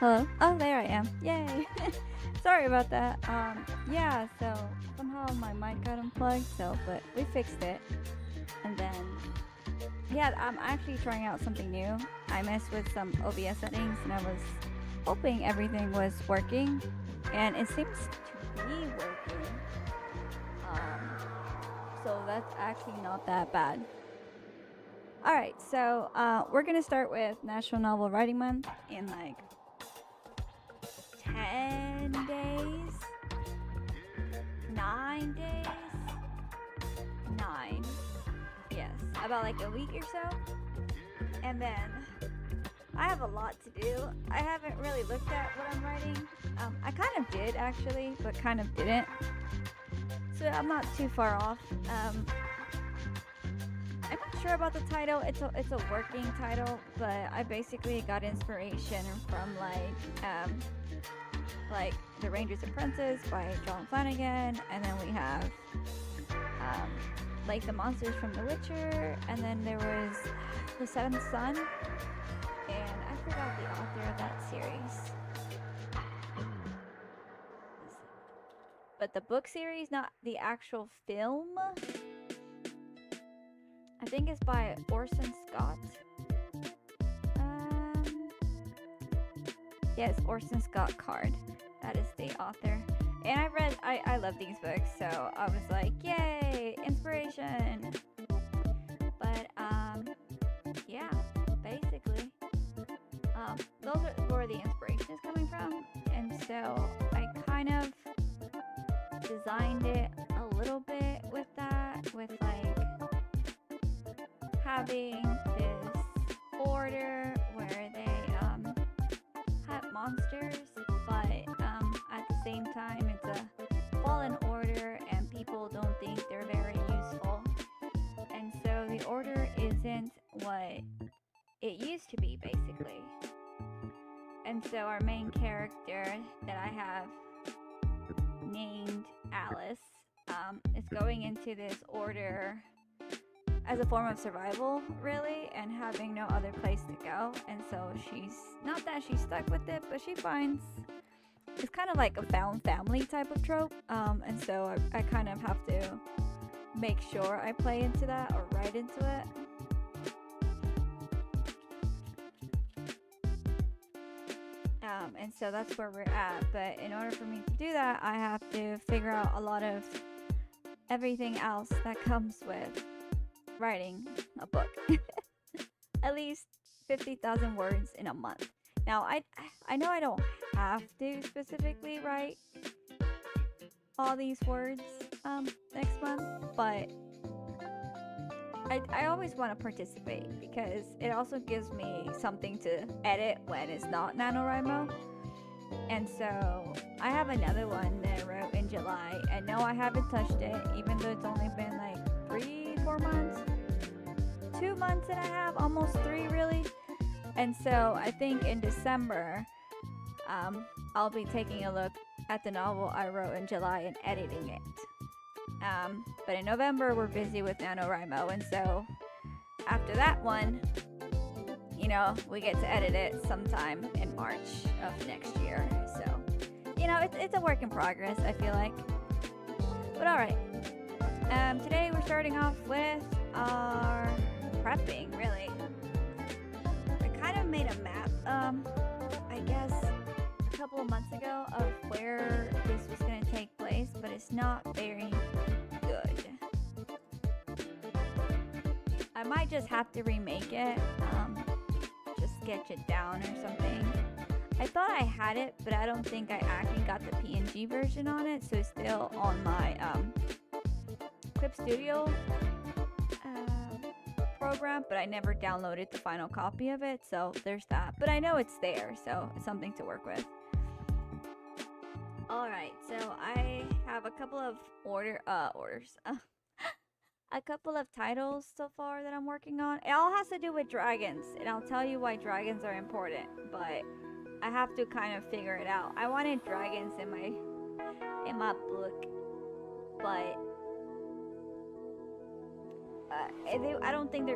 Hello? Oh, there I am. Yay! Sorry about that. Yeah, so somehow my mic got unplugged, but we fixed it. And then, yeah, I'm actually trying out something new. I messed with some OBS settings and I was hoping everything was working, and it seems to be working. So that's actually not that bad. Alright, so we're gonna start with National Novel Writing Month in like 10 days, 9 days, 9, yes, about like a week or so. And then I have a lot to do. I haven't really looked at what I'm writing. I kind of did actually, but kind of didn't, so I'm not too far off. I'm not sure about the title. It's a working title, but I basically got inspiration from like The Ranger's Apprentice by John Flanagan, and then we have like the monsters from The Witcher, and then there was The Seventh Son, and I forgot the author of that series. But the book series, not the actual film, I think it's by Orson Scott. Yes, Orson Scott Card. That is the author. And I love these books, so I was like, yay, inspiration. But, yeah, basically, those are where the inspiration is coming from. And so I kind of designed it a little bit with that, with like having this order where they have monsters, but at the same time it's a fallen order and people don't think they're very useful, and so the order isn't what it used to be basically. And so our main character that I have named Alice is going into this order as a form of survival, really, and having no other place to go. And so she's not that she's stuck with it, but she finds it's kind of like a found family type of trope. And so I kind of have to make sure I play into that or write into it. And so that's where we're at. But in order for me to do that, I have to figure out a lot of everything else that comes with writing a book. At least 50,000 words in a month. Now, I know I don't have to specifically write all these words next month, but I always want to participate because it also gives me something to edit when it's not NaNoWriMo. And so I have another one that I wrote in July, and no, I haven't touched it, even though it's only been like 3-4 months, 2 months and a half, almost 3 really. And so I think in December I'll be taking a look at the novel I wrote in July and editing it. But in November we're busy with NaNoWriMo, and so after that one, you know, we get to edit it sometime in March of next year. So, you know, it's a work in progress, I feel like. But alright, today we're starting off with our prepping, really. I kind of made a map, I guess a couple of months ago of where this was going to take place, but it's not very good. I might just have to remake it, just sketch it down or something. I thought I had it, but I don't think I actually got the PNG version on it, so it's still on my Clip Studio program, but I never downloaded the final copy of it, so there's that. But I know it's there, so it's something to work with. Alright, so I have a couple of a couple of titles so far that I'm working on. It all has to do with dragons, and I'll tell you why dragons are important, but I have to kind of figure it out. I wanted dragons in my book, but I don't think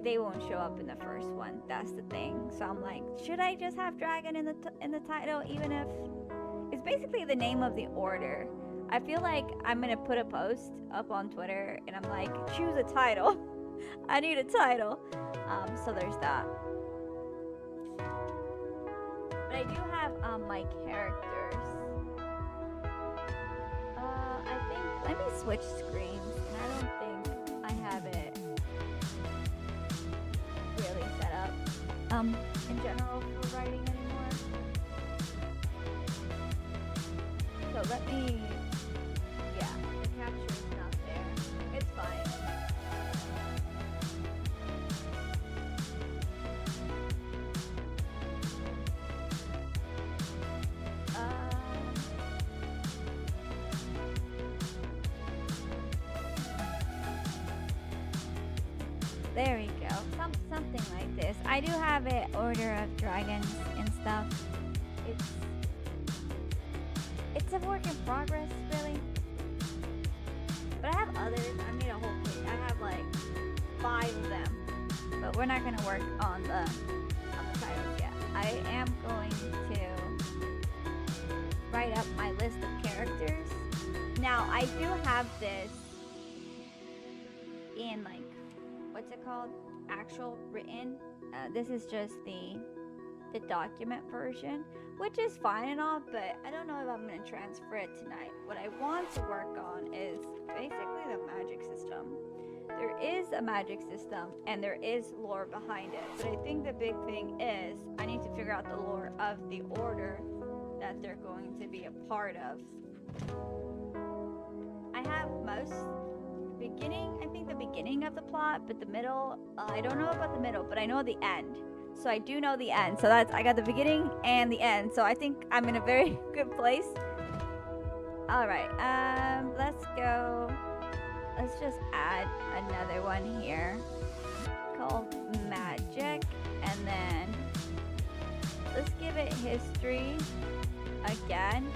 they won't show up in the first one. That's the thing. So I'm like, should I just have dragon in the title, even if it's basically the name of the order? I feel like I'm gonna put a post up on Twitter and I'm like, choose a title. I need a title. So there's that. But I do have my characters. I think let me switch screens, and I don't think I have it really set up in general for writing anymore. So let me, yeah, the capture's not there. It's fine. There we go. Something like this. I do have an order of dragons and stuff. It's a work in progress, really. But I have others. I made a whole page. I have like 5 of them. But we're not gonna work on the titles yet. I am going to write up my list of characters. Now I do have this in like, what's it called? Actual written. This is just the the document version, which is fine and all, but I don't know if I'm going to transfer it tonight. What I want to work on is basically the magic system. There is a magic system and there is lore behind it, but I think the big thing is I need to figure out the lore of the order that they're going to be a part of. I have most beginning, I think the beginning of the plot, but the middle, I don't know about the middle, but I know the end. So I do know the end. So that's, I got the beginning and the end. So I think I'm in a very good place. All right, let's go. Let's just add another one here called magic, and then let's give it history again,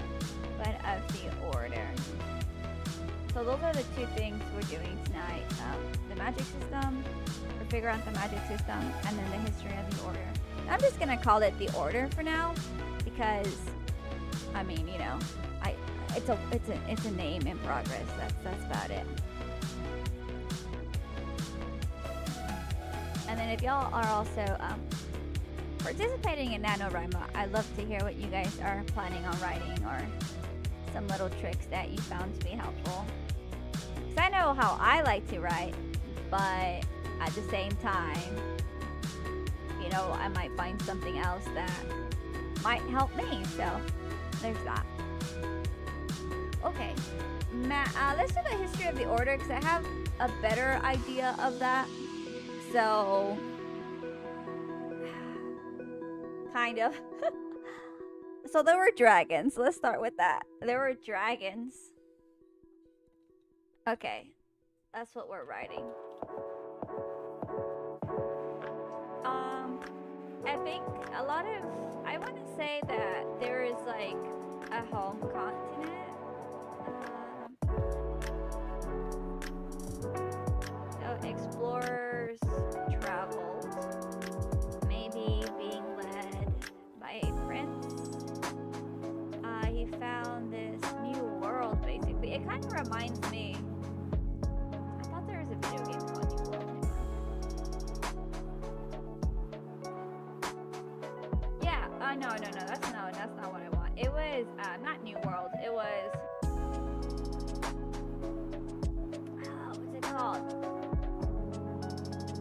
but of the order. So those are the two things we're doing tonight. The magic system, or figure out the magic system, and then the history of the order. I'm just gonna call it the order for now, because I mean, you know, it's a name in progress. That's about it. And then if y'all are also participating in NaNoWriMo, I'd love to hear what you guys are planning on writing, or some little tricks that you found to be helpful. Because I know how I like to write, but at the same time, you know, I might find something else that might help me. So there's that. Okay, let's do the history of the order, because I have a better idea of that. So, kind of. So there were dragons. Let's start with that. There were dragons. Okay, that's what we're writing. I think a lot of, I want to say that there is like a home continent. So explorers traveled, maybe being led by a prince. He found this new world, basically. It kind of reminds me, I thought there was a video game called New World. Yeah, no, that's not what I want. It was, not New World, it was, what's it called?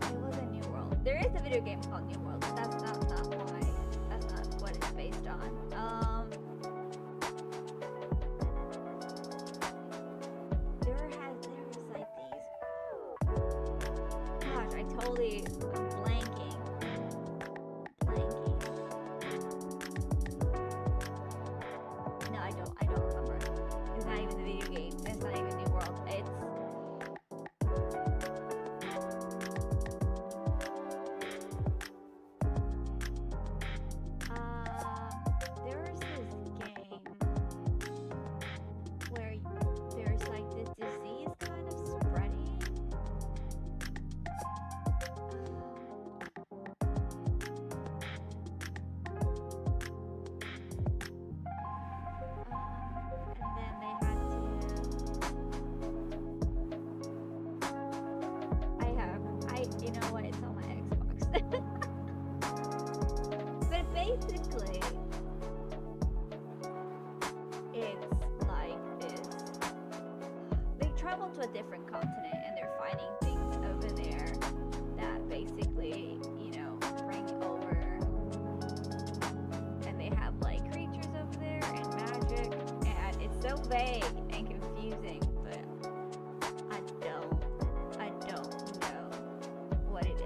It was a New World. There is a video game called New World, but that's not why, that's not what it's based on. There was like these, gosh, I totally, I'm blanking. No, I don't remember. It's not even the video game. It's not even New World. It's there was this game where there's like this disease kind of spreading. And then they had to, you know what, it's on my Xbox. But basically, it's like this. They travel to a different continent and they're finding things over there that basically, you know, bring over. And they have like creatures over there and magic. And it's so vague and confusing, but I don't know what it is.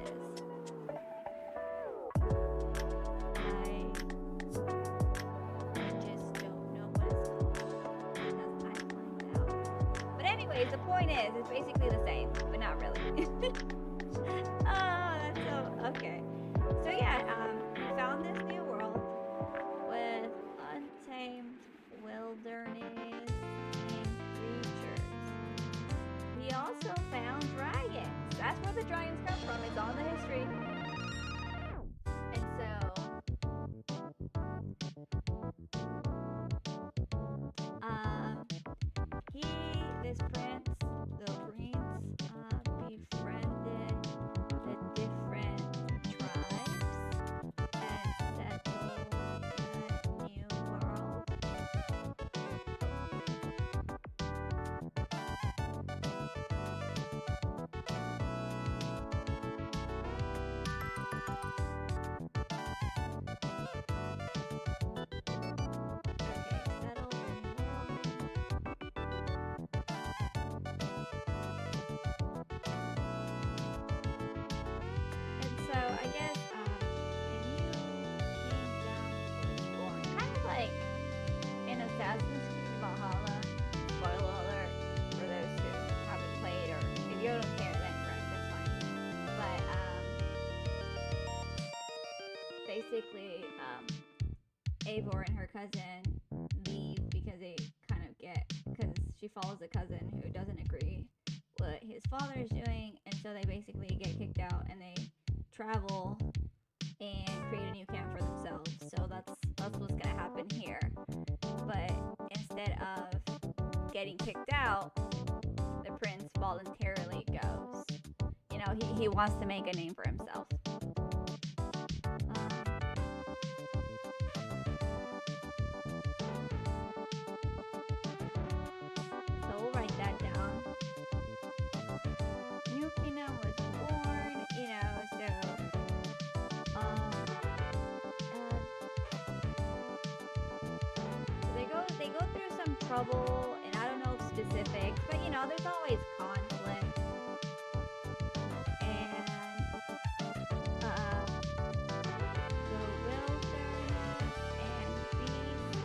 I just don't know what it's called because I find out. But anyways, the point is, it's basically the same, but not really. Oh, that's so okay. So yeah, we found this new world with untamed wilderness and creatures. We also found dragons. That's where the dragons come from. It's on the history. And so, this prince, befriended the different tribes and settled I guess a new kingdom was born. Kind of like in Assassin's Creed Valhalla. Spoiler alert for those who haven't played, or if you don't care, then that's fine. But basically, Eivor and her cousin leave because she follows a cousin who doesn't agree what his father is doing, and so they basically get kicked out and they travel and create a new camp for themselves. So that's what's gonna happen here. But instead of getting kicked out, the prince voluntarily goes. You know, he wants to make a name for himself. So we'll write that down. New kingdom was born, you know, so they go through some trouble, and I don't know specifics, but you know, there's always conflict. And the wilderness and beasts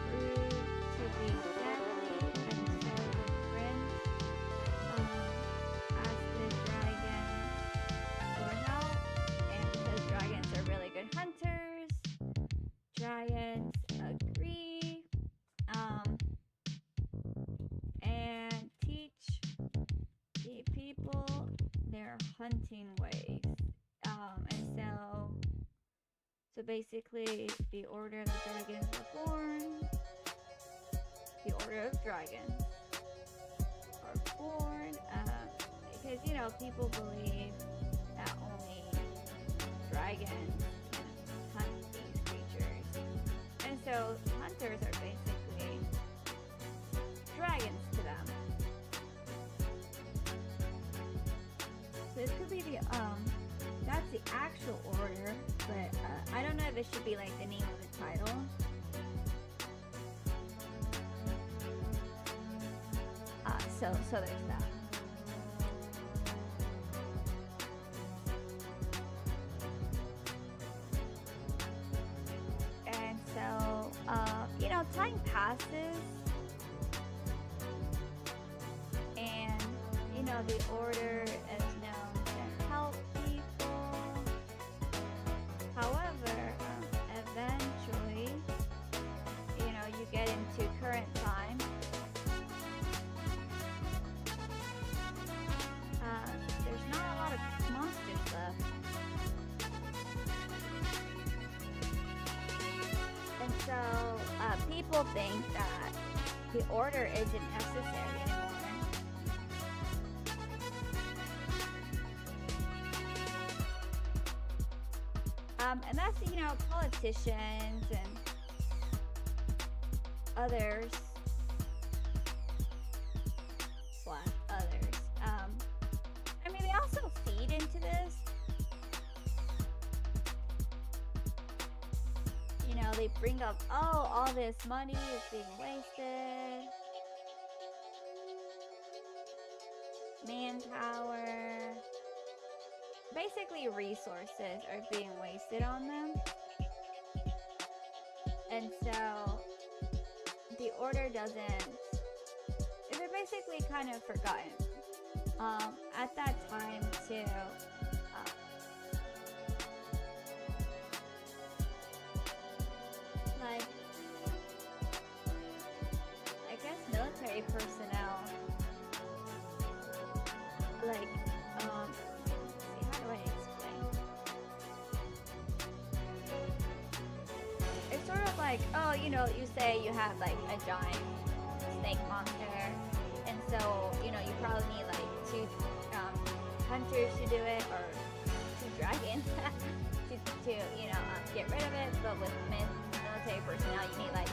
proved to be deadly, and so the prince asked the dragon for help, and because dragons are really good hunters, dragons agree and teach the people their hunting ways. And so basically, the Order of the Dragons were born. The Order of Dragons are born because, you know, people believe that only dragons can hunt these creatures. And so hunters are basically dragons to them. So this could be that's the actual order, but I don't know if it should be like the name of the title. So there's that. And so, you know, time passes, and, you know, the order is known to help people. However, eventually, you know, you get into current time. There's not a lot of monsters left. And so people think that the order isn't necessary anymore. And that's, you know, politicians and others I mean, they also feed into this. You know, they bring up, oh, all this money is being wasted. Manpower. Basically, resources are being wasted on them. And so, the order doesn't... They're basically kind of forgotten. At that time, too, like, I guess military personnel, like, see, how do I explain? It's sort of like, oh, you know, you say you have, like, a giant snake monster, and so, you know, you probably need, like, 2 hunters to do it, or 2 dragons to you know, get rid of it. But with military personnel, you need like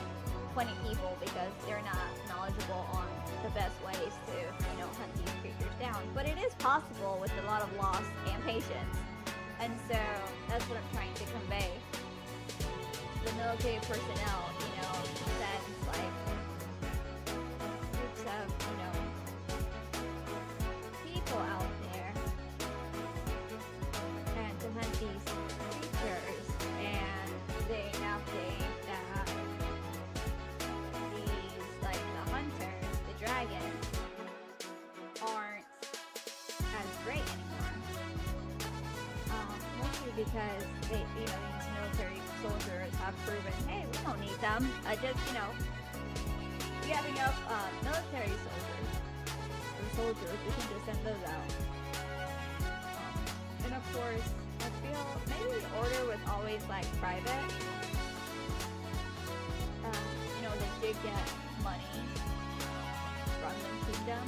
20 people because they're not knowledgeable on the best ways to, you know, hunt these creatures down. But it is possible with a lot of loss and patience, and so that's what I'm trying to convey. The military personnel, you know, sends like groups of, you know, people out there and to hunt these because these military soldiers have proven, hey, we don't need them. We have enough military soldiers, we can just send those out. And of course, I feel maybe the order was always like private. They did get money from the kingdom,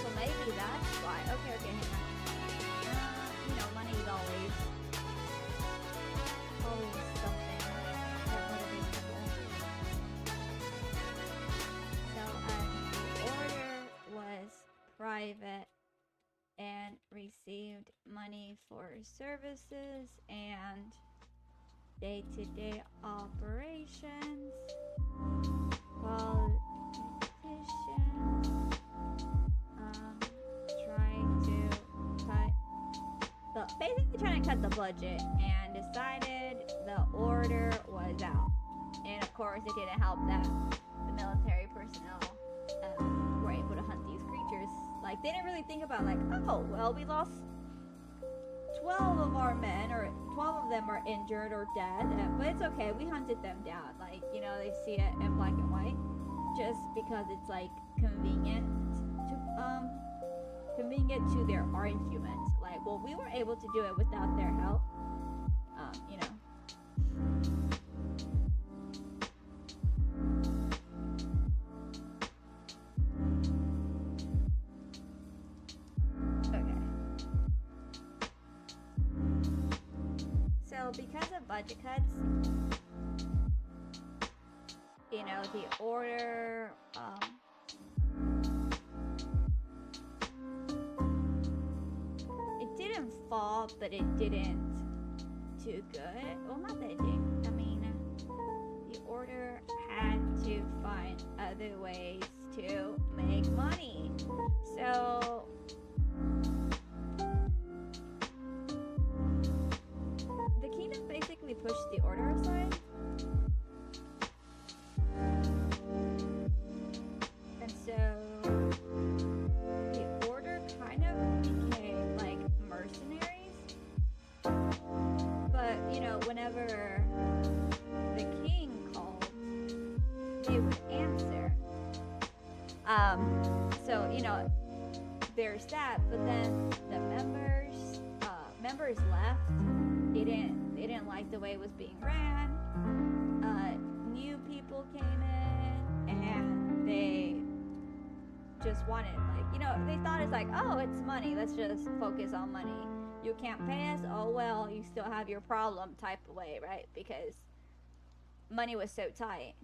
so maybe that's why. Okay, hang on. Money is always something that motivates people. So the order was private and received money for services and day-to-day operations, politicians, basically trying to cut the budget, and decided the order was out. And of course, it didn't help that the military personnel were able to hunt these creatures. Like, they didn't really think about, like, oh, well, we lost 12 of our men, or 12 of them are injured or dead, but it's okay, we hunted them down. Like, they see it in black and white, just because it's, like, convenient to their argument. Like, well, we were able to do it without their help. Okay. So because of budget cuts, the order it didn't fall, but it didn't do good. Well, not that it didn't. I mean, the order had to find other ways to make money. So the kingdom basically pushed the order aside. And so the order kind of became like mercenaries. But, whenever the king called, they would answer. So, there's that. But then the members left. They didn't like the way it was being ran. New people came in, and they just wanted, they thought it's like, oh, it's money, let's just focus on money. You can't pay us, oh well, you still have your problem type of way, right? Because money was so tight.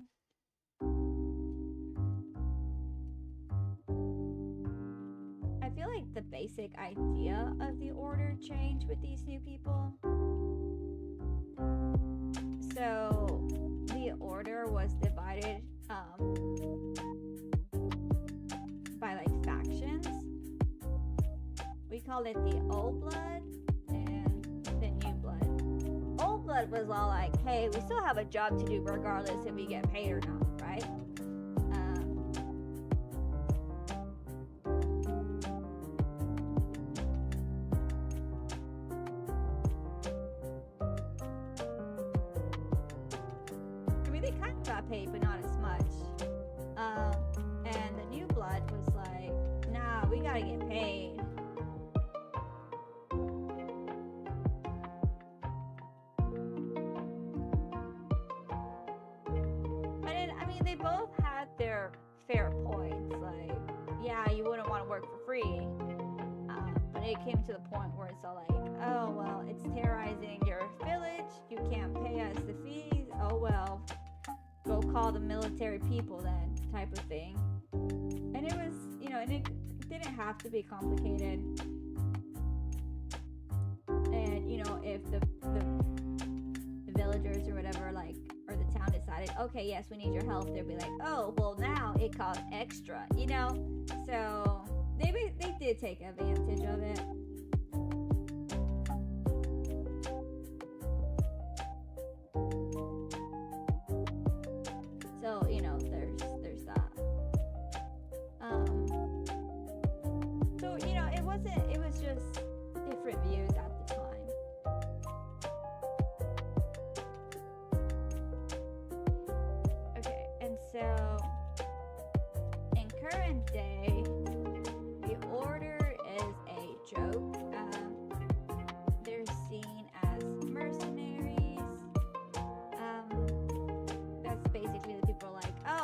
I feel like the basic idea of the order changed with these new people. So the order was divided by like factions. We call it the old blood and the new blood. Old blood was all like, hey, we still have a job to do regardless if we get paid or not, right? They kind of got paid, but not as much. And the new blood was like, nah, we gotta get paid. They both had their fair points. Like, yeah, you wouldn't want to work for free. But it came to the point where it's all like, oh, well, it's terrorizing your village. You can't pay us the fees. Oh, well, go call the military people then, type of thing. And it was, and it didn't have to be complicated. And, if the villagers or whatever, like, or the town decided, okay, yes, we need your help, they'd be like, oh, well, now it costs extra, So they did take advantage of it. So, there's that. So, it was just different views at the time.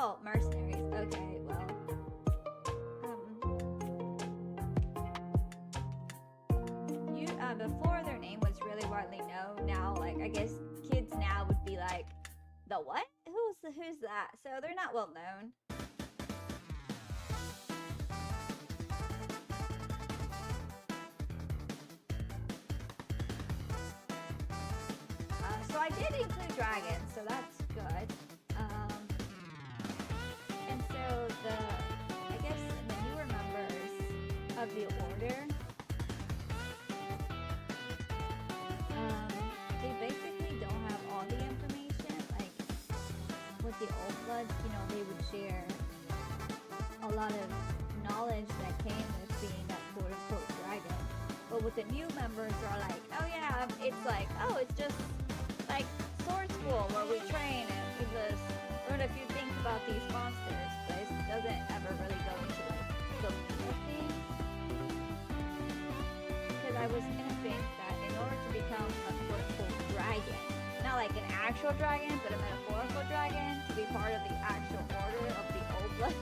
Oh, mercenaries. Okay, well. Before their name was really widely known, now, like, I guess kids now would be like, the what? Who's that? So they're not well known. So I did include dragons, so that's good. And so I guess the newer members of the order, they basically don't have all the information. Like with the old bloods, you know, they would share a lot of knowledge that came with being a quote-unquote dragon. But with the new members, they're like, oh yeah, it's like, oh, it's just like sword school where we train and we just learn a few things about these monsters, but it doesn't ever really go into like the little things. Because I was gonna think that in order to become a quote-unquote dragon, not like an actual dragon, but a metaphorical dragon, to be part of the actual order of the old blood.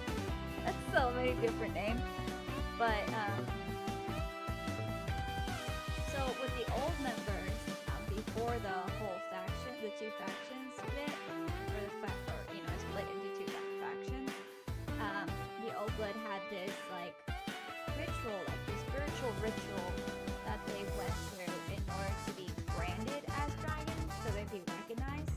That's so many different names. But so with the old members, before the whole faction, the two factions split, or you know, split into two factions, the old blood had this like ritual, like this spiritual ritual that they went through in order to be branded as dragons, so they'd be recognized.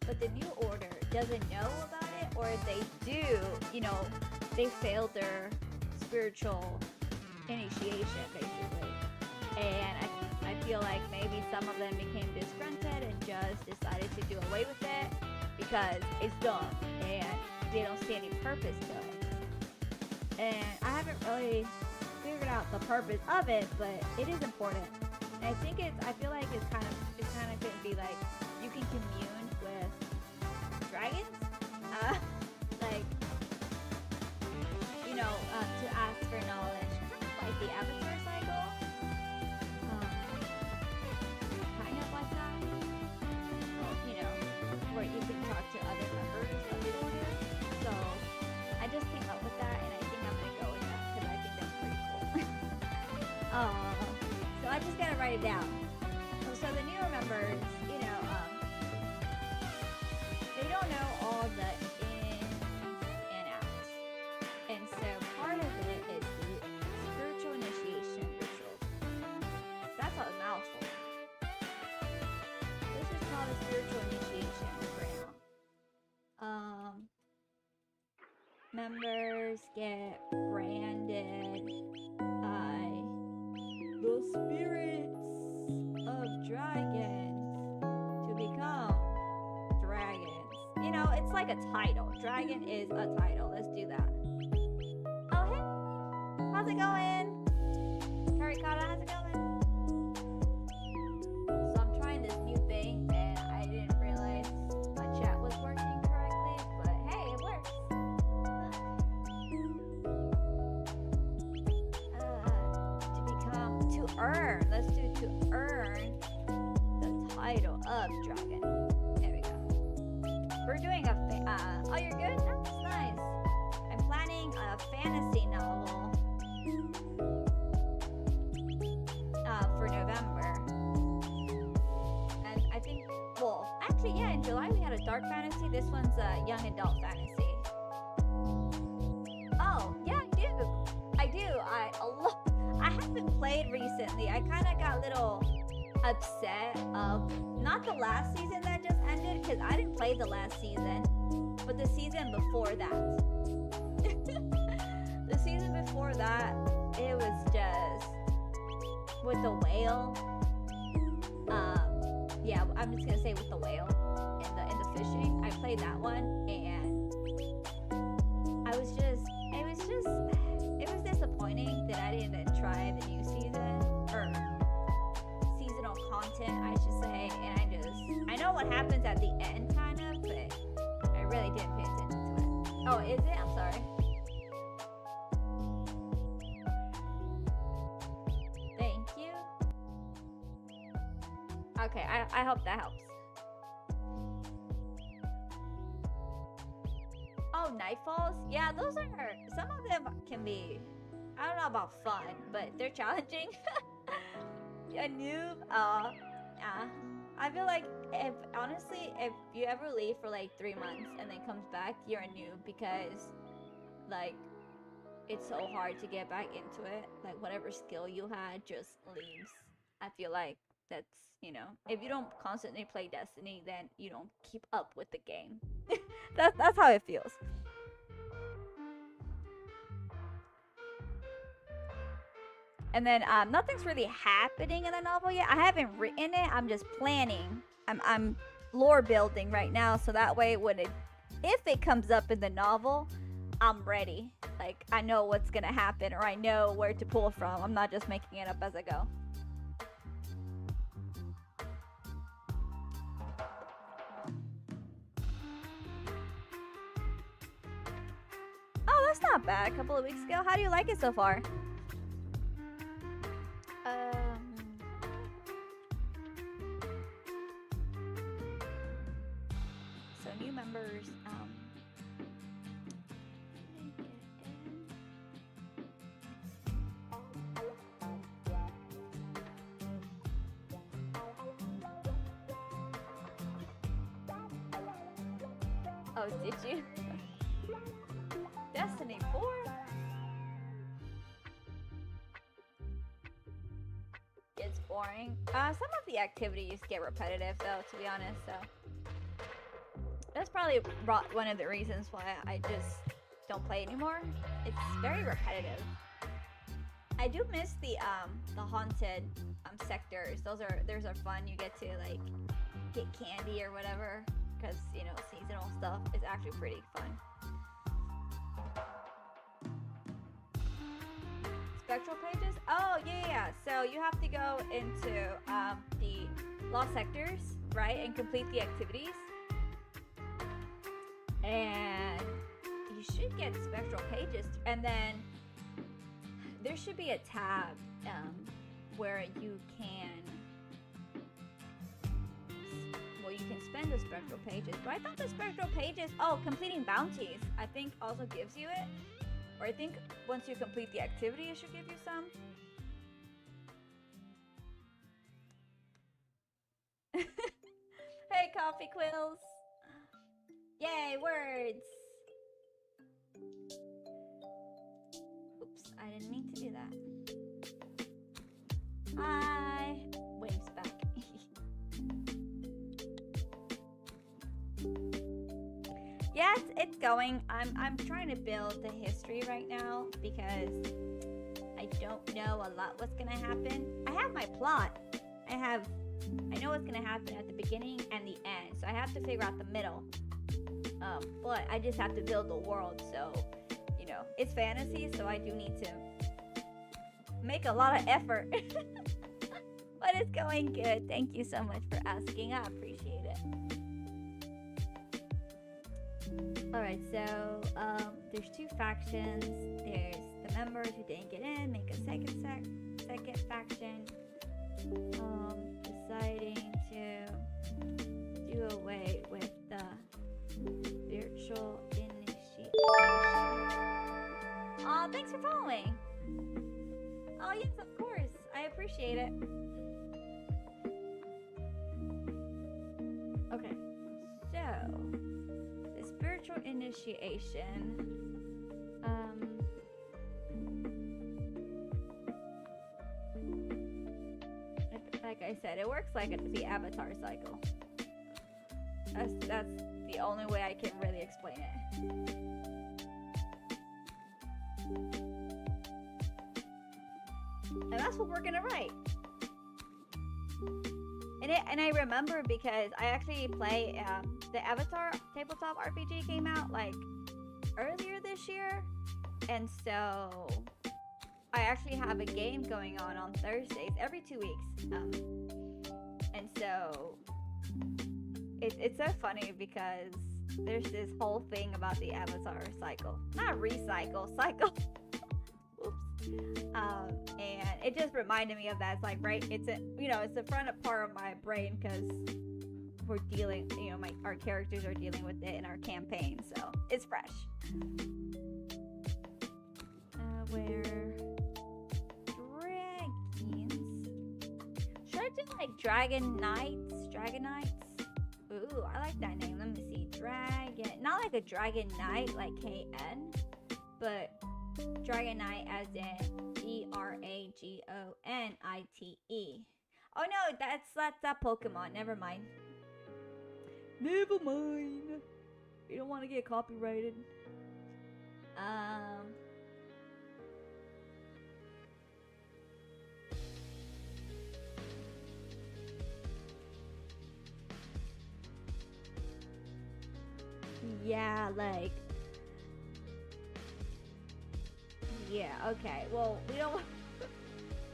But the new order doesn't know about it, or if they do, you know, they failed their spiritual initiation, basically. And I feel like maybe some of them became disgruntled and just decided to do away with it because it's dumb and they don't see any purpose to it. And I haven't really figured out the purpose of it, but it is important. And I feel like it kind of could be like you can commune with dragons, like, you know, to ask for knowledge, kind of like the Avatar cycle. Kind of like that. Well, you know, where you can talk to other members of the order. So I just came up with that, and I think I'm gonna go with that because I think that's pretty cool. So I just gotta write it down. So the newer members, you know, they don't know all the ins and outs, and so part of it is the spiritual initiation ritual. That's a mouthful. This is called a spiritual initiation for now. Members get branded by the spirits of dragons to become dragons. You know, it's like a title. Dragon is a title. Let's do that. Oh, hey. How's it going? Karikata, how's it going? So I'm trying this new thing, and I didn't realize my chat was working correctly, but hey, it works. To earn. Let's do to earn the title of dragon. There we go. We're doing oh, you're good? That's nice. I'm planning a fantasy novel for November. And I think, well, actually, yeah, in July we had a dark fantasy. This one's a young adult fantasy. Oh, yeah, I do. I haven't played recently. I kind of got a little upset of not the last season that just ended, because I didn't play the last season, but the season before that. The season before that, it was just with the whale. Yeah, I'm just gonna say with the whale in the fishing. I played that one, and it was disappointing that I didn't try the new season, or seasonal content, I should say, and I know what happens at the end, kind of, but I really didn't pay attention to it. Oh, is it? I'm sorry. Thank you. Okay, I hope that helps. Oh, Nightfalls, yeah, those are, some of them can be, I don't know about fun, but they're challenging. A noob, yeah. I feel like if honestly, if you ever leave for like 3 months and then comes back, you're a noob because like it's so hard to get back into it. Like whatever skill you had just leaves. I feel like that's, if you don't constantly play Destiny, then you don't keep up with the game. That's how it feels. And then nothing's really happening in the novel yet. I haven't written it. I'm just planning. I'm lore building right now, so that way if it comes up in the novel, I'm ready. Like I know what's gonna happen, or I know where to pull from. I'm not just making it up as I go. Oh, that's not bad. A couple of weeks ago. How do you like it so far? So new members. Oh, did you? Destiny 4? It's boring. Some of the activities get repetitive though, to be honest, so that's probably one of the reasons why I just don't play anymore. It's very repetitive. I do miss the haunted sectors. Those are fun. You get to like get candy or whatever, because seasonal stuff is actually pretty fun. Spectral pages? Oh yeah. So you have to go into the lost sectors, right, and complete the activities. And you should get spectral pages, and then there should be a tab where you can spend the spectral pages. But I thought the spectral pages, completing bounties, I think also gives you it. Or I think once you complete the activity, it should give you some. Hey, Coffee Quills! Yay, words! Oops, I didn't mean to do that. Hi! Waves back. Yeah, it's going. I'm trying to build the history right now because I don't know a lot what's gonna happen. I have my plot. I know what's gonna happen at the beginning and the end, so I have to figure out the middle. But I just have to build the world, so it's fantasy, so I do need to make a lot of effort. But it's going good. Thank you so much for asking. I appreciate it. Alright, so there's 2 factions. There's the members who didn't get in, make a second faction. Deciding to do away with the spiritual initiation. Aw, thanks for following. Oh yes, of course. I appreciate it. Okay, so the spiritual initiation. Like I said, it works like the avatar cycle. That's the only way I can really explain it. And that's what we're gonna write. And I remember because I actually play the Avatar tabletop RPG came out like earlier this year, and so I actually have a game going on Thursdays every 2 weeks, and so it's so funny because there's this whole thing about the Avatar cycle, not recycle, cycle. Oops. And it just reminded me of that. It's like, right, it's a it's the front part of my brain because we're dealing, you know, our characters are dealing with it in our campaign, so it's fresh. Where dragons. Should I do like Dragon Knights? Dragon Knights? Ooh, I like that name. Let me see. Dragon. Not like a Dragon Knight, like KN, but Dragon Knight as in DRAGONITE. Oh no, that's that Pokemon. Never mind. Never mind. You don't want to get copyrighted. Yeah, like. Yeah, okay. Well, we don't.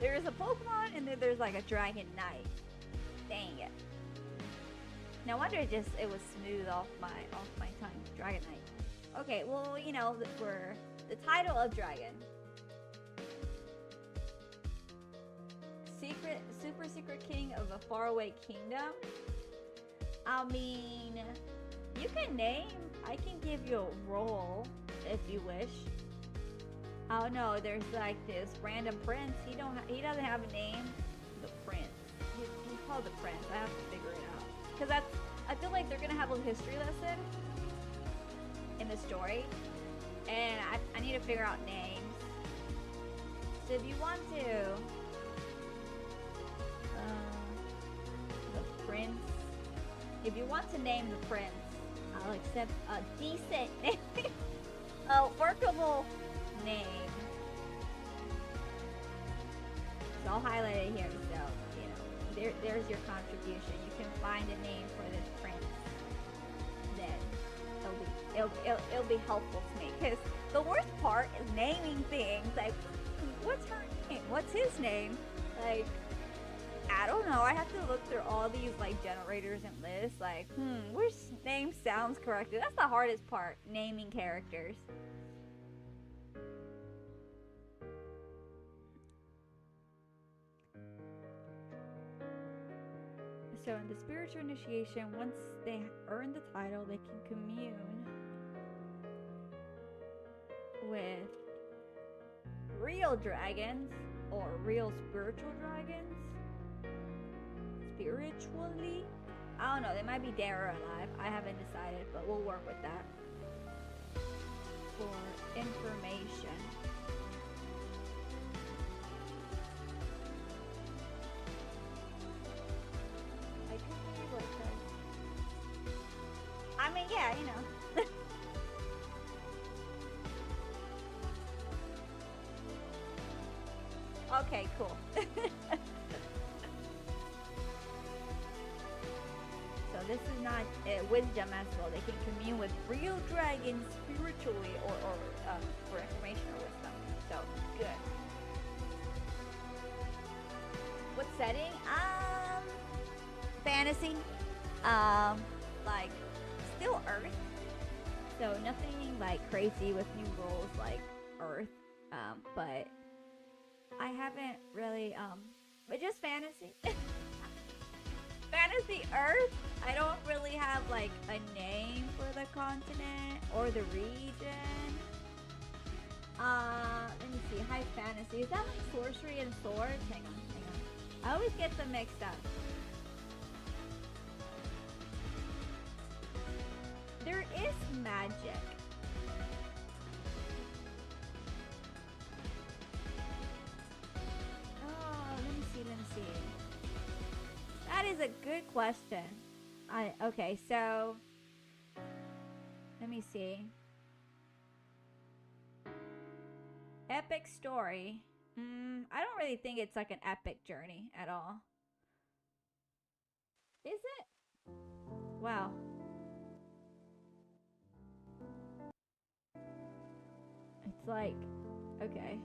There's a Pokemon and then there's like a Dragon Knight. Dang it. No wonder it was smooth off my tongue. Dragon Knight. Okay, well, you know, for the title of Dragon. Super secret king of a faraway kingdom. I mean, you can name. I can give you a role if you wish. Oh no, there's like this random prince. He doesn't have a name. The prince. He's called the prince. I have to figure it out. Cause I feel like they're gonna have a history lesson in the story, and I need to figure out names. So if you want to, the prince. If you want to name the prince, I'll accept a decent name, a workable name. So I'll highlight it here. So you know, there's your contribution. You can find a name for this prince. Then it'll be helpful to me. Because the worst part is naming things. Like, what's her name? What's his name? Like, I don't know. I have to look through all these like generators and lists. Like, which name sounds correct? That's the hardest part. Naming characters. So in the spiritual initiation, once they earn the title, they can commune with real dragons or real spiritual dragons. Spiritually? I don't know. They might be dead or alive. I haven't decided, but we'll work with that. For information. I mean, yeah, you know. Okay, cool. So this is not wisdom as well. They can commune with real dragons spiritually or for information or wisdom. So, good. What setting? Fantasy. Like, still Earth. So nothing like crazy with new rules like Earth. But I haven't really but just fantasy. Fantasy Earth. I don't really have like a name for the continent or the region. Let me see. High fantasy. Is that like sorcery and swords? Hang on. I always get them mixed up. There is magic. Oh, let me see. That is a good question. Okay, so let me see. Epic story. I don't really think it's like an epic journey at all. Is it? Wow. It's like, okay.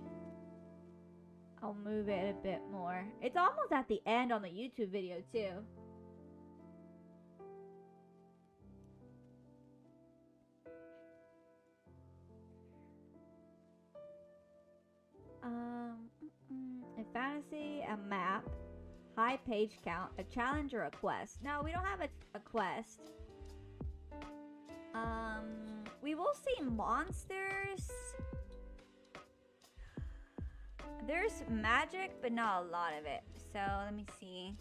I'll move it a bit more. It's almost at the end on the YouTube video too. In fantasy, a map. High page count, a challenge, or a quest. No, we don't have a quest. We will see monsters. There's magic, but not a lot of it. So let me see.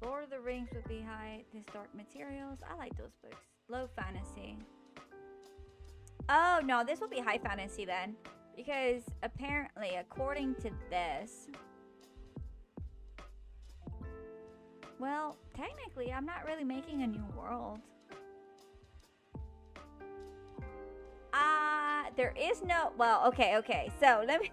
Lord of the Rings would be high. This Dark Materials. I like those books. Low fantasy. Oh, no. This will be high fantasy then. Because apparently, according to this... Well, technically, I'm not really making a new world. There is no... Well, okay. So, let me...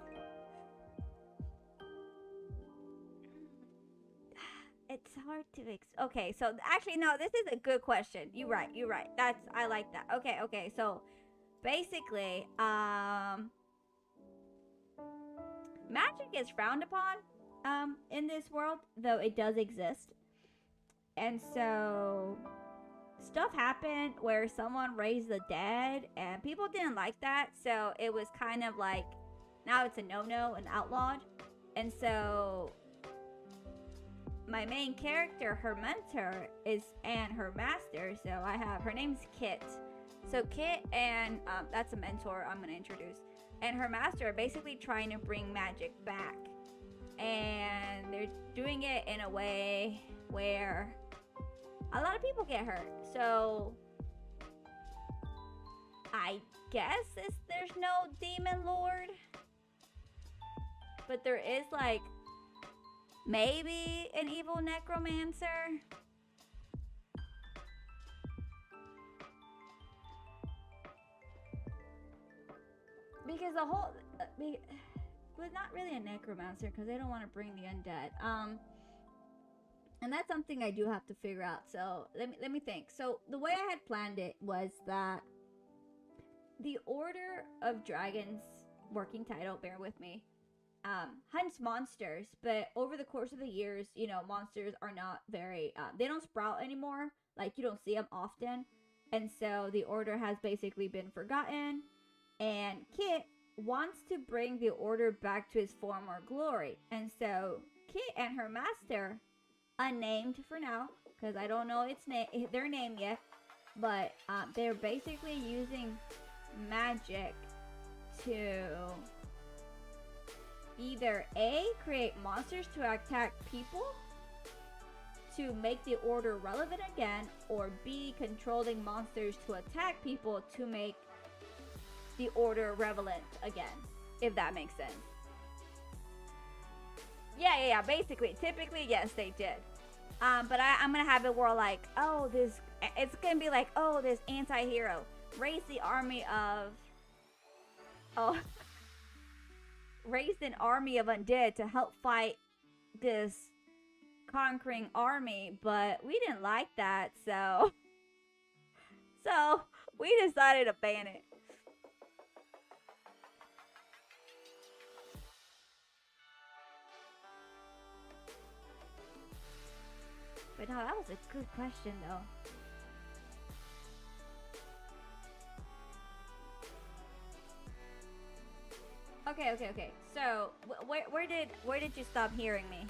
It's hard to okay, so actually no, this is a good question. You're right. I like that. Okay. So basically, magic is frowned upon in this world, though it does exist. And so stuff happened where someone raised the dead and people didn't like that, so it was kind of like now it's a no-no and outlawed. And so my main character, her mentor, is and her master. So I have her name's Kit. So Kit and that's a mentor I'm gonna introduce, and her master are basically trying to bring magic back, and they're doing it in a way where a lot of people get hurt. So I guess there's no demon lord, but there is like maybe an evil necromancer. Because the whole... but not really a necromancer, because they don't want to bring the undead. And that's something I do have to figure out. So let me think. So the way I had planned it was that the Order of Dragons, working title, bear with me, hunts monsters, but over the course of the years, you know, monsters are not very, they don't sprout anymore. Like, you don't see them often. And so the order has basically been forgotten. And Kit wants to bring the order back to its former glory. And so Kit and her master, unnamed for now, because I don't know their name yet, but they're basically using magic to either A, create monsters to attack people to make the order relevant again, or B, controlling monsters to attack people to make the order relevant again, if that makes sense. Yeah, basically, typically, yes, they did. But I'm gonna have it where like, oh, it's gonna be like, oh, this anti-hero raised the army of, raised an army of undead to help fight this conquering army, but we didn't like that, so we decided to ban it. But no, that was a good question though. Okay. So, where did you stop hearing me?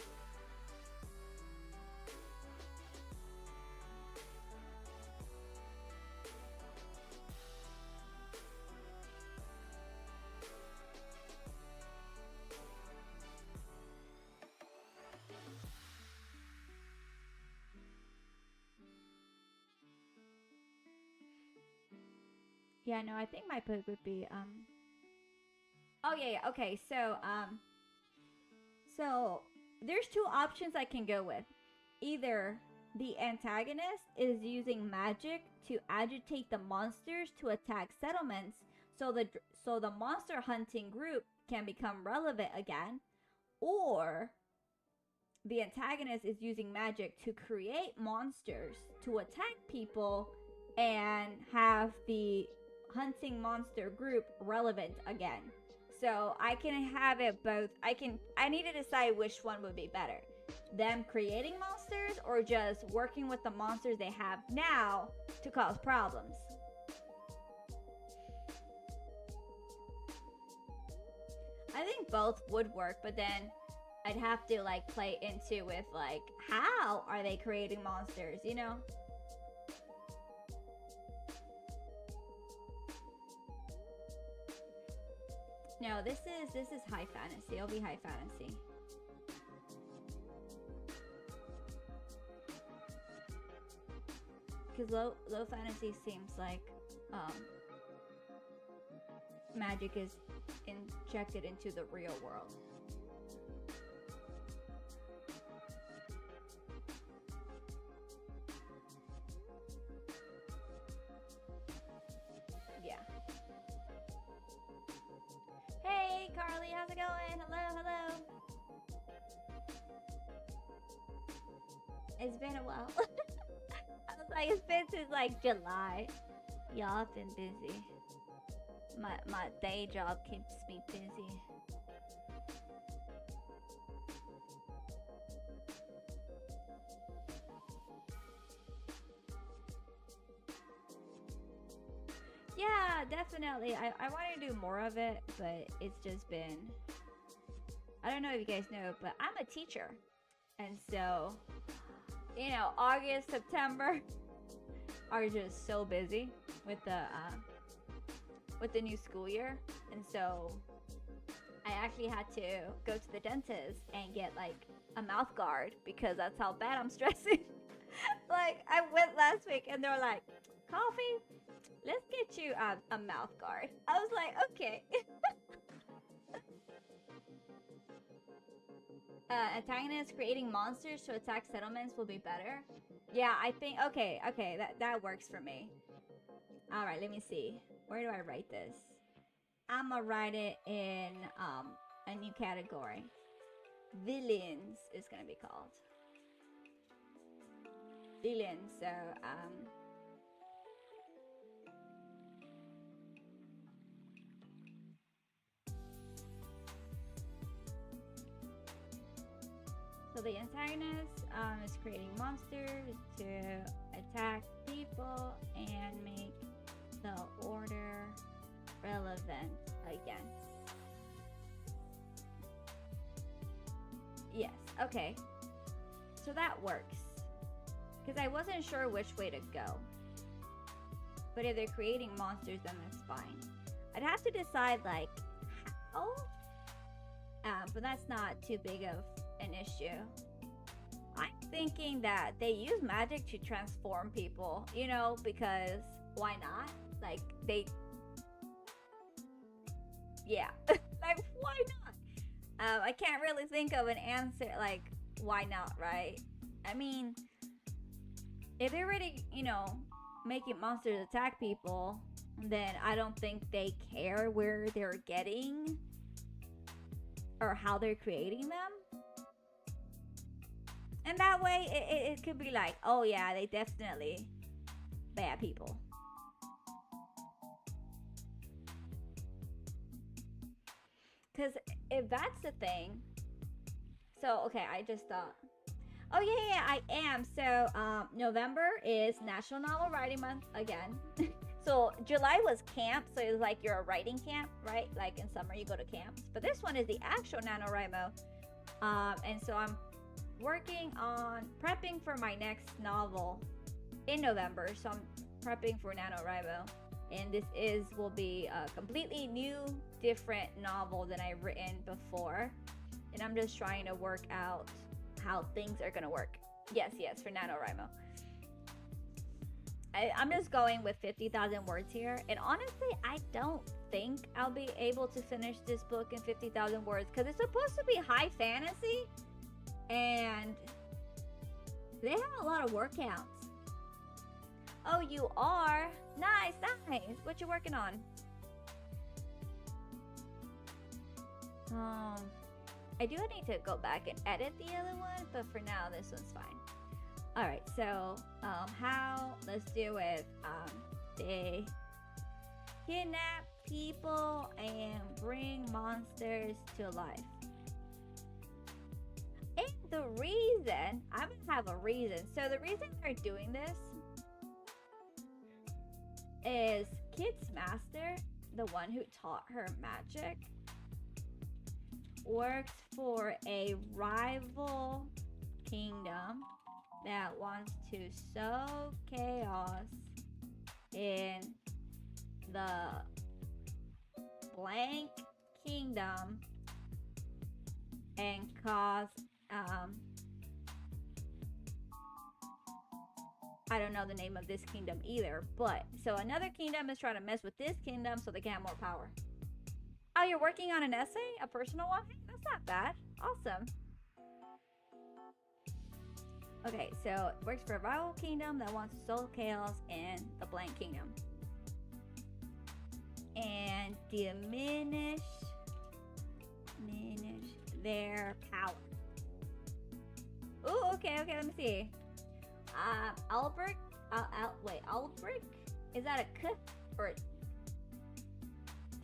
Yeah, no, I think my pick would be oh yeah, okay. So there's two options I can go with. Either the antagonist is using magic to agitate the monsters to attack settlements, so the monster hunting group can become relevant again, or the antagonist is using magic to create monsters to attack people and have the hunting monster group relevant again. So I can have it both. I need to decide which one would be better. Them creating monsters or just working with the monsters they have now to cause problems. I think both would work, but then I'd have to like play into with like how are they creating monsters, you know? No, this is high fantasy. It'll be high fantasy. Because low fantasy seems like magic is injected into the real world. Yeah. Hey Carly, how's it going? Hello. It's been a while. I was like, it's been since like July. Y'all have been busy. My day job keeps me busy. Yeah, definitely. I want to do more of it, but it's just been, I don't know if you guys know, but I'm a teacher. And so, you know, August, September are just so busy with the new school year. And so I actually had to go to the dentist and get like a mouth guard because that's how bad I'm stressing. Like I went last week and they were like, Coffee, let's get you a mouth guard. I was like, okay. Antagonists creating monsters to attack settlements will be better. Yeah, I think, okay, that works for me. All right, let me see. Where do I write this? I'm gonna write it in a new category. Villains is gonna be called. Villains, so so the antagonist is creating monsters to attack people and make the order relevant again. Yes, okay. So that works. Because I wasn't sure which way to go. But if they're creating monsters, then that's fine. I'd have to decide, like, how? But that's not too big of an issue. I'm thinking that they use magic to transform people, you know, because why not? Like, yeah. Like, why not? I can't really think of an answer, like, why not, right? I mean, if they're already, you know, making monsters attack people, then I don't think they care where they're getting or how they're creating them. And that way, it could be like, oh yeah, they definitely bad people. Because if that's the thing, so, okay, I just thought, oh yeah, I am. So, November is National Novel Writing Month again. So, July was camp, so it was like you're a writing camp, right? Like in summer you go to camps. But this one is the actual NaNoWriMo. And so I'm working on prepping for my next novel in November. So I'm prepping for NaNoWriMo. And this will be a completely new, different novel than I've written before. And I'm just trying to work out how things are gonna work. Yes, for NaNoWriMo. I'm just going with 50,000 words here. And honestly, I don't think I'll be able to finish this book in 50,000 words because it's supposed to be high fantasy. And they have a lot of word counts. Oh, you are? Nice. What you working on? I do need to go back and edit the other one, but for now, this one's fine. All right, so let's do with they kidnap people and bring monsters to life. And the reason, I'm gonna have a reason. So the reason they're doing this is Kit's master, the one who taught her magic, works for a rival kingdom that wants to sow chaos in the blank kingdom and cause I don't know the name of this kingdom either, but so another kingdom is trying to mess with this kingdom so they can have more power. Oh, you're working on an essay? A personal one? Hey, that's not bad. Awesome. Okay, so it works for a rival kingdom that wants to sow chaos in the blank kingdom. And diminish their power. Ooh, okay, let me see. Albrecht? Albrecht? Is that a K or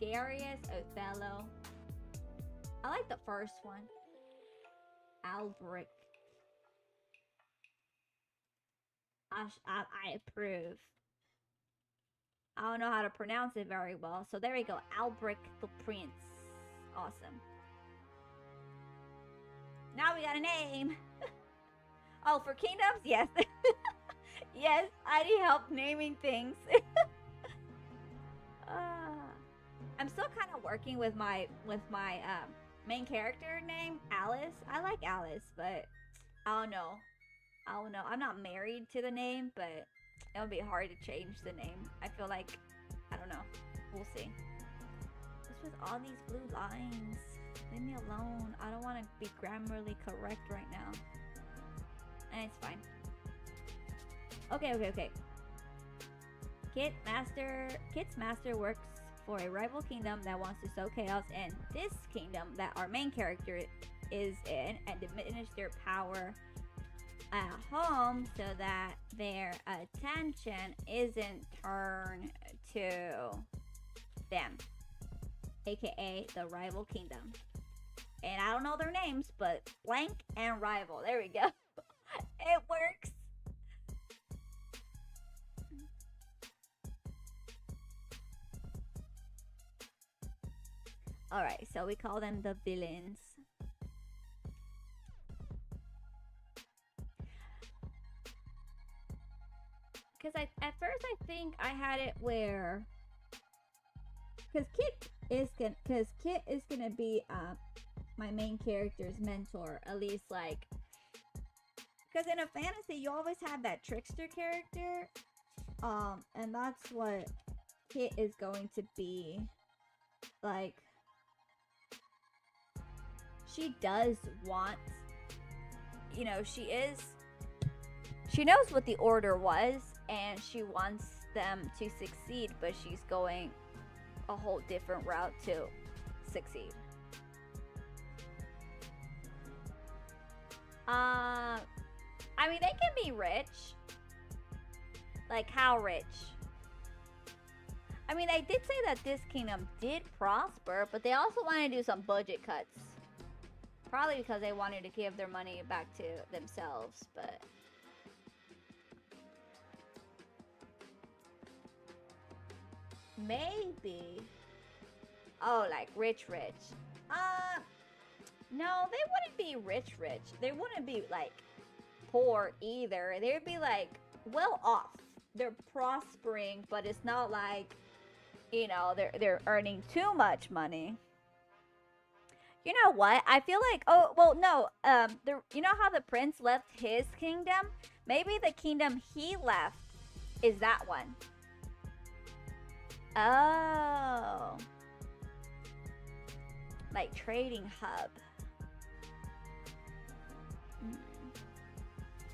Darius, Othello? I like the first one. Albrecht. I approve. I don't know how to pronounce it very well. So there we go. Albrecht the Prince. Awesome. Now we got a name. Oh, for kingdoms? Yes. Yes, I need help naming things. I'm still kind of working with my main character name, Alice. I like Alice, but I don't know. I'm not married to the name, but it'll be hard to change the name. I feel like, I don't know. We'll see. What's with all these blue lines? Leave me alone. I don't want to be grammarly correct right now. And it's fine. Okay. Kit's master works for a rival kingdom that wants to sow chaos in this kingdom that our main character is in and diminish their power at home so that their attention isn't turned to them, aka the rival kingdom. And I don't know their names, but blank and rival. There we go. It works. Alright, so we call them the villains. Because at first I think I had it where, because Kit is gonna be my main character's mentor, at least like, because in a fantasy you always have that trickster character, and that's what Kit is going to be. Like, she does want, you know, she knows what the order was and she wants them to succeed, but she's going a whole different route to succeed. I mean, they can be rich. Like, how rich? I mean, they did say that this kingdom did prosper, but they also wanted to do some budget cuts. Probably because they wanted to give their money back to themselves, but... maybe. Oh, like rich. No, they wouldn't be rich. They wouldn't be like poor either. They would be like well off. They're prospering, but it's not like, you know, they're earning too much money. You know what? I feel like, oh, well, no. You know how the prince left his kingdom? Maybe the kingdom he left is that one. Oh. Like trading hub.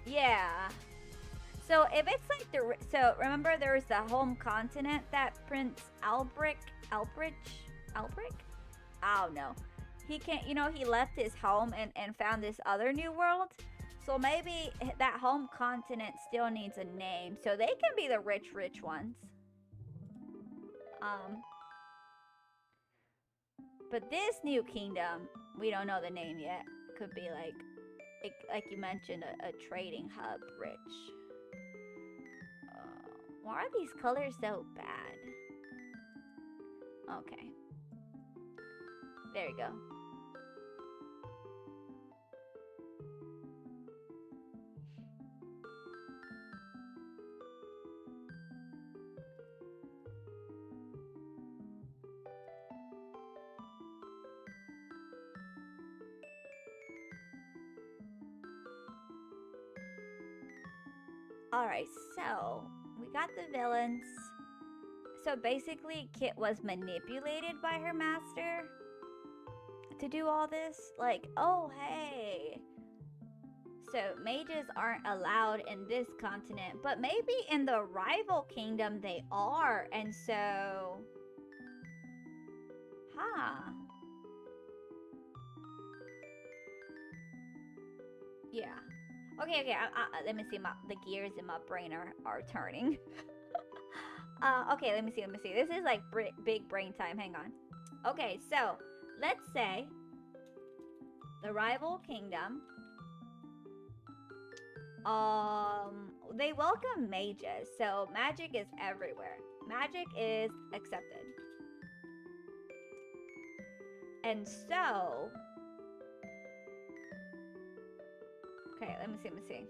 Yeah. So if it's like so remember there was the home continent that Prince Albrecht? I don't know. He can't, you know, he left his home and found this other new world. So maybe that home continent still needs a name. So they can be the rich ones. But this new kingdom, we don't know the name yet. Could be like you mentioned, a trading hub rich. Why are these colors so bad? Okay. There you go. Alright, so we got the villains. So basically, Kit was manipulated by her master to do all this. Like, oh, hey. So mages aren't allowed in this continent, but maybe in the rival kingdom they are. And so, yeah. Okay. Let me see. The gears in my brain are turning. Okay, let me see. This is like big brain time. Hang on. Okay, so let's say the rival kingdom. They welcome mages, so magic is everywhere. Magic is accepted. And so, okay, let me see.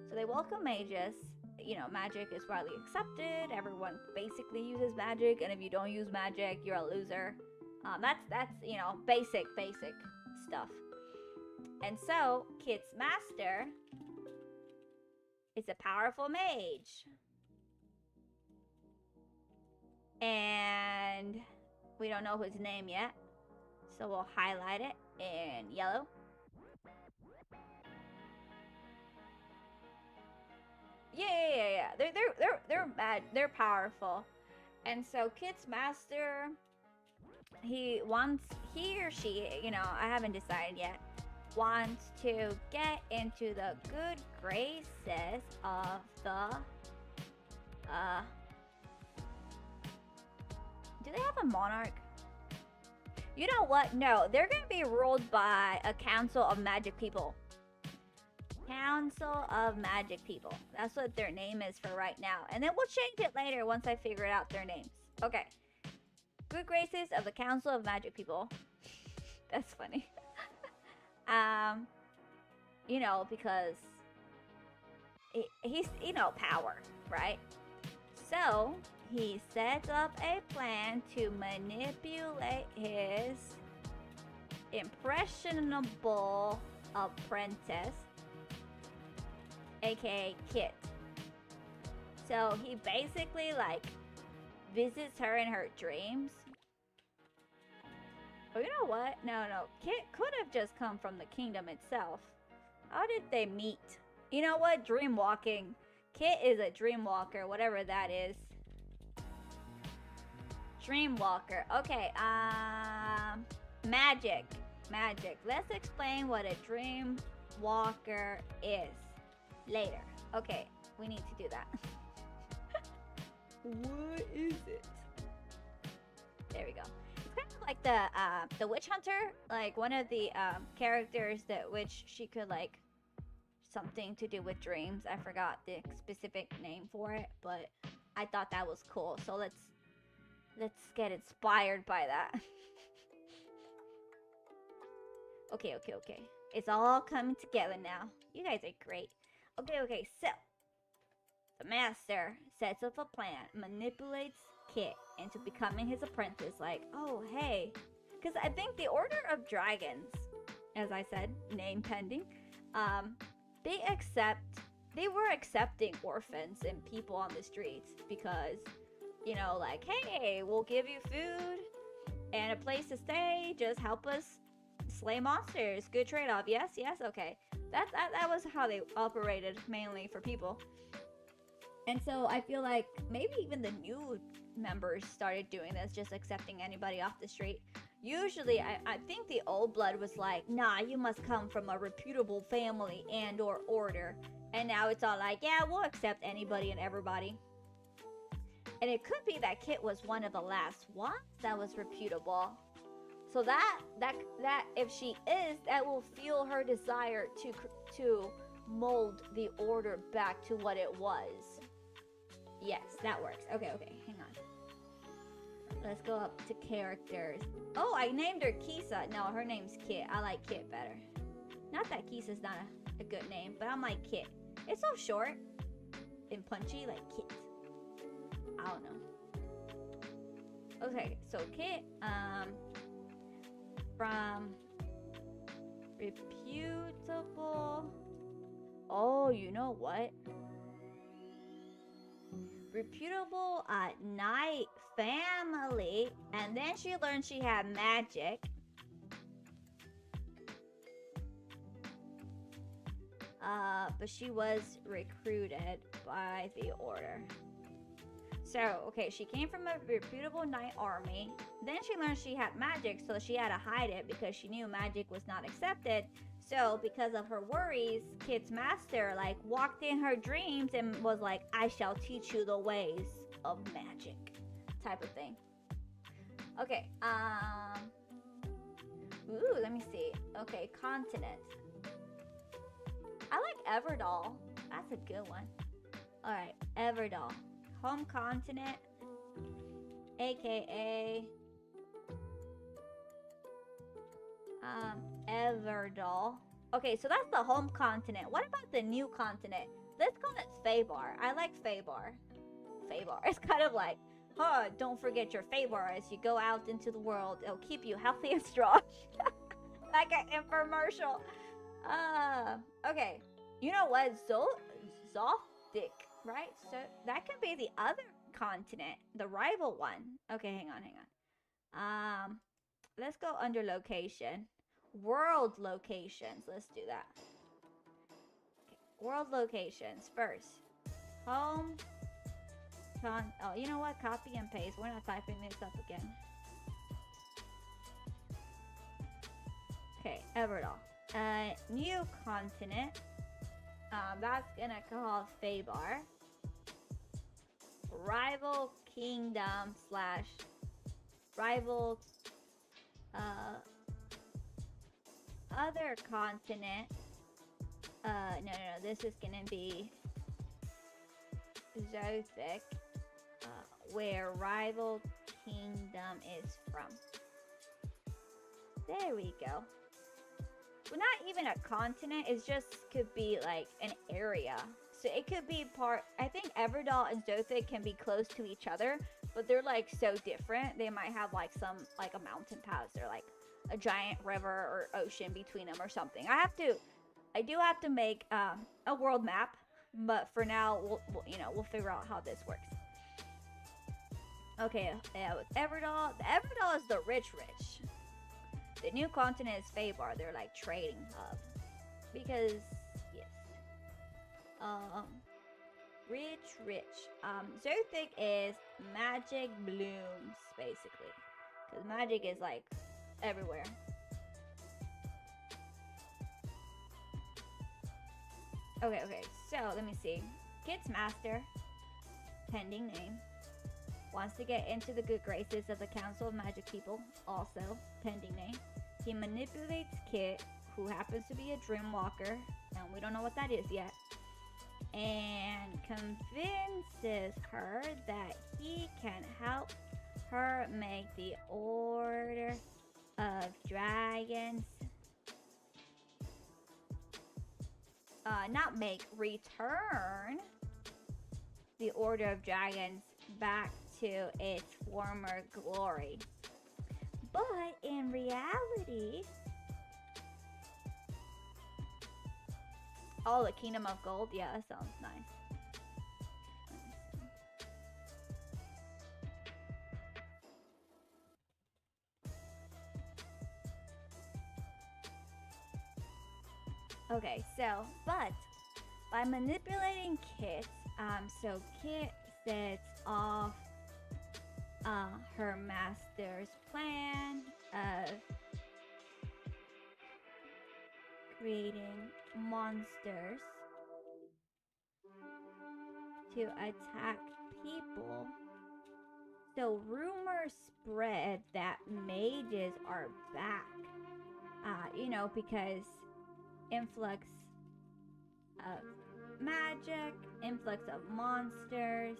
So they welcome mages. You know, magic is widely accepted. Everyone basically uses magic, and if you don't use magic, you're a loser. That's you know, basic stuff. And so, Kit's master is a powerful mage. And we don't know his name yet. So we'll highlight it in yellow. Yeah. They're mad. They're powerful. And so Kit's master, he or she, you know, I haven't decided yet, wants to get into the good graces of the do they have a monarch? You know what? No, they're gonna be ruled by a council of magic people. Council of Magic People. That's what their name is for right now. And then we'll change it later once I figure out their names. Okay. Good graces of the Council of Magic People. That's funny. You know, because he's, you know, power, right? So, he sets up a plan to manipulate his impressionable apprentice, aka Kit. So he basically like visits her in her dreams. Oh, you know what? No. Kit could have just come from the kingdom itself. How did they meet? You know what? Dream walking. Kit is a dream walker, whatever that is. Dream walker. Okay, magic. Let's explain what a dream walker is later. Okay, we need to do that. What is it? There we go. It's kind of like the witch hunter, like one of the characters that which she could like something to do with dreams. I forgot the specific name for it, but I thought that was cool. So let's get inspired by that. Okay. It's all coming together now. You guys are great. Okay, so the master sets up a plan, manipulates Kit into becoming his apprentice. Like, oh, hey. Because I think the Order of Dragons, as I said, name pending, they were accepting orphans and people on the streets because, you know, like, hey, we'll give you food and a place to stay. Just help us slay monsters. Good trade-off. Yes, okay. That was how they operated mainly for people. And so I feel like maybe even the new members started doing this, just accepting anybody off the street. Usually, I think the old blood was like, nah, you must come from a reputable family and or order. And now it's all like, yeah, we'll accept anybody and everybody. And it could be that Kit was one of the last ones that was reputable. So that if she is, that will fuel her desire to mold the order back to what it was. Yes, that works. Okay, hang on. Let's go up to characters. Oh, I named her Kisa. No, her name's Kit. I like Kit better. Not that Kisa's not a good name, but I'm like Kit. It's so short and punchy, like Kit. I don't know. Okay, so Kit, from reputable Oh, you know what? Reputable knight family, and then she learned she had magic. But she was recruited by the order. So, okay, she came from a reputable knight army. Then she learned she had magic, so she had to hide it because she knew magic was not accepted. So, because of her worries, Kit's master like walked in her dreams and was like, "I shall teach you the ways of magic," type of thing. Okay, ooh, let me see. Okay, continent. I like Everdell. That's a good one. All right, Everdell. Home continent, aka Everdell. Okay, so that's the home continent. What about the new continent? Let's call it Fabar. I like Fabar. Fabar. It's kind of like, don't forget your Fabar as you go out into the world. It'll keep you healthy and strong. Like an infomercial. Okay. You know what? Zoltic, right? So that can be the other continent, the rival one. Okay, hang on. Let's go under location. World locations. Let's do that. Okay, world locations first. Home. Oh, you know what? Copy and paste. We're not typing this up again. Okay, Everdell. New continent. That's gonna call Fabar. Rival kingdom slash rival other continent. No, this is gonna be Zothic, where rival kingdom is from. There we go. Well, not even a continent, it just could be like an area. So it could be part, I think Everdell and Zothic can be close to each other, but they're like so different. They might have like some, like a mountain pass or like a giant river or ocean between them or something. I do have to make a world map, but for now, we'll figure out how this works. Okay, with Everdell, the Everdell is the rich. The new continent is Fabar. They're like trading hub. Because, yes. Rich. Zothic is magic blooms, basically. Because magic is like everywhere. Okay. So, let me see. Kit's master, pending name, wants to get into the good graces of the Council of Magic People, also pending name. He manipulates Kit, who happens to be a dream walker, and we don't know what that is yet, and convinces her that he can help her make the Order of Dragons return the Order of Dragons back to its former glory. But in reality, the Kingdom of Gold, yeah, that sounds nice. Okay, so, but by manipulating Kit, so Kit sets off her master's plan of creating monsters to attack people. So rumors spread that mages are back, because influx of magic, influx of monsters.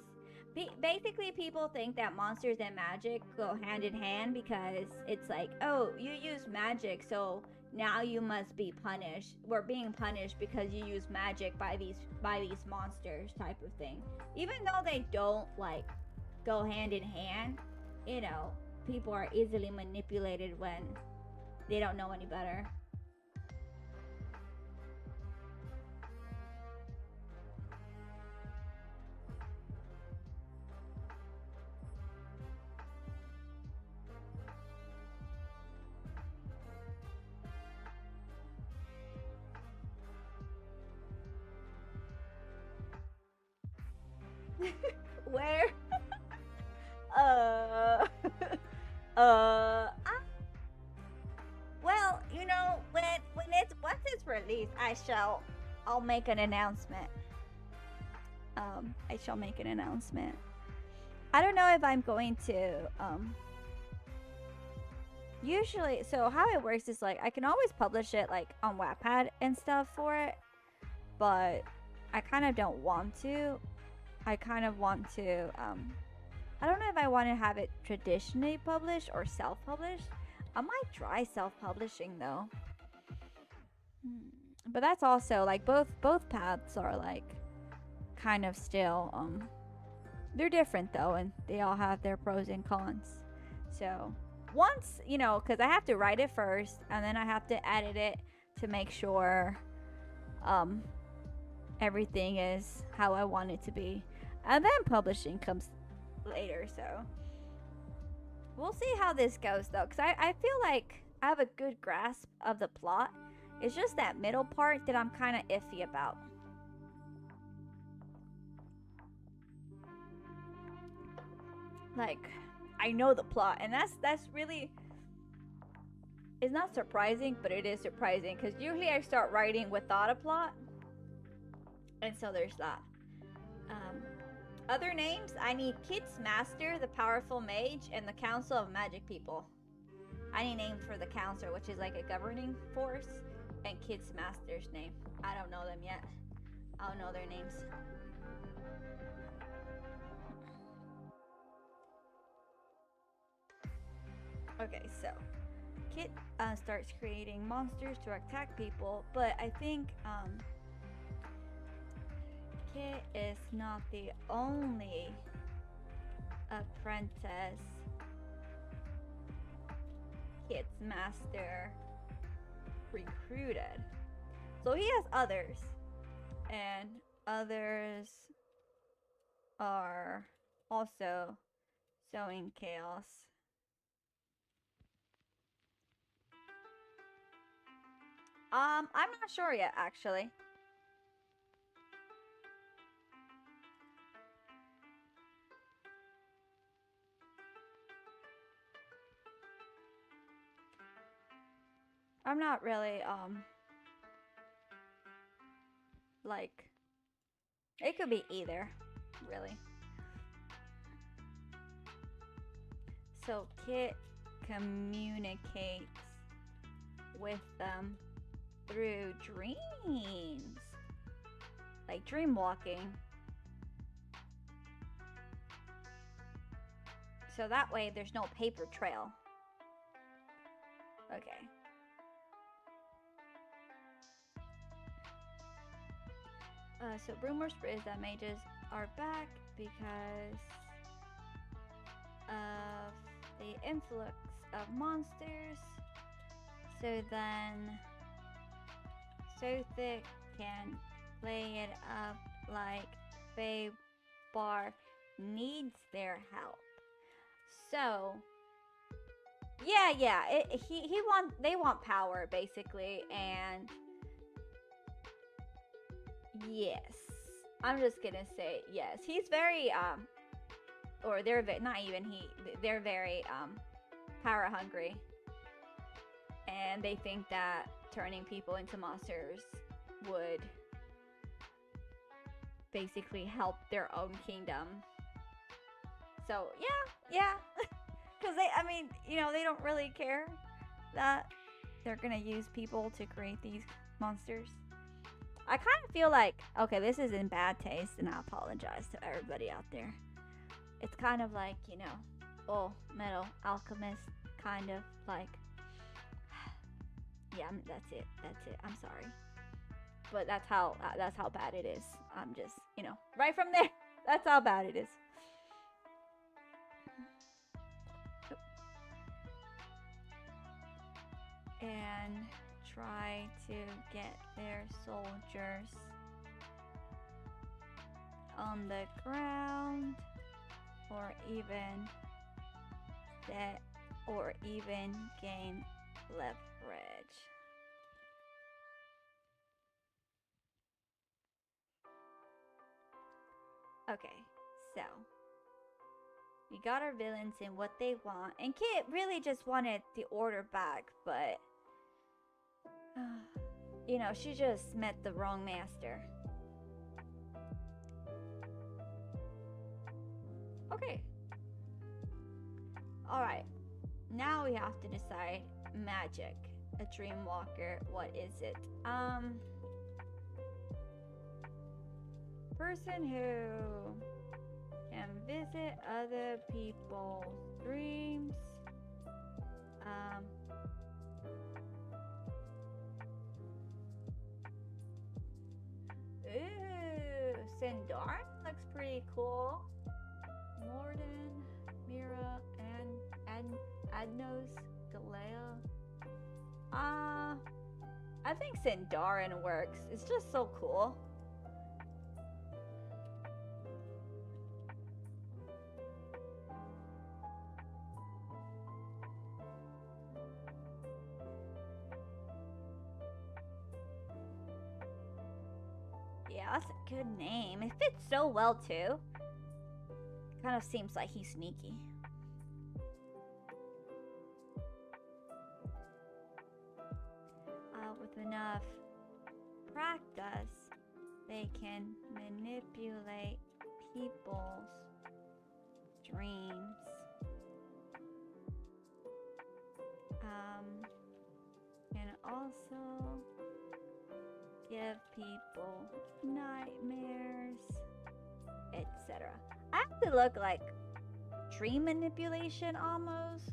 Basically, people think that monsters and magic go hand in hand because it's like, oh, you use magic, so now you must be punished. We're being punished because you use magic by these monsters, type of thing. Even though they don't like go hand in hand, people are easily manipulated when they don't know any better. Where? uh, uh, well, you know, once it's released, I'll make an announcement. I shall make an announcement. I don't know if I'm going to usually, so how it works is like I can always publish it like on Wattpad and stuff for it, but I kind of don't want to. I kind of want to I don't know if I want to have it traditionally published or self-published. I might try self-publishing though. But that's also like both paths are like kind of still they're different though, and they all have their pros and cons. So once, you know, because I have to write it first and then I have to edit it to make sure everything is how I want it to be, and then publishing comes later. So we'll see how this goes though, because I feel like I have a good grasp of the plot. It's just that middle part that I'm kind of iffy about. Like, I know the plot, and that's really, it's not surprising, but it is surprising because usually I start writing without a plot, and so there's that. Other names, I need Kit's Master, the Powerful Mage, and the Council of Magic People. I need names for the Council, which is like a governing force, and Kit's Master's name. I don't know them yet. I'll know their names. Okay, so Kit starts creating monsters to attack people, but I think Kit is not the only apprentice Kit's master recruited. So he has others, and others are also sowing chaos. I'm not sure yet, actually. I'm not really, like, it could be either, really. So Kit communicates with them through dreams, like dream walking. So that way there's no paper trail. Okay. So rumor spreads that mages are back because of the influx of monsters. So then Sothic can play it up like Bar needs their help. So yeah, they want power basically, and yes, I'm just gonna say yes. He's very or they're not even he. They're very power hungry, and they think that turning people into monsters would basically help their own kingdom. So yeah, because I mean, you know, they don't really care that they're gonna use people to create these monsters. I kind of feel like, okay, this is in bad taste, and I apologize to everybody out there. It's kind of like, you know, Full Metal Alchemist, kind of like, yeah, that's it. I'm sorry, but that's how bad it is. I'm just, you know, right from there, that's how bad it is. And try to get their soldiers on the ground, or even gain leverage. Okay, So, we got our villains in what they want. And Kit really just wanted the order back, but... you know, she just met the wrong master. Okay. Alright. Now we have to decide magic. A dream walker. What is it? Person who can visit other people's dreams. Ooh, Sindarin looks pretty cool. Morden, Mira, and Adnos, Galea. I think Sindarin works. It's just so cool. Yeah, that's a good name. It fits so well too. Kind of seems like he's sneaky. With enough practice, they can manipulate people's dreams. And also give people nightmares, etc. I have to look like dream manipulation almost.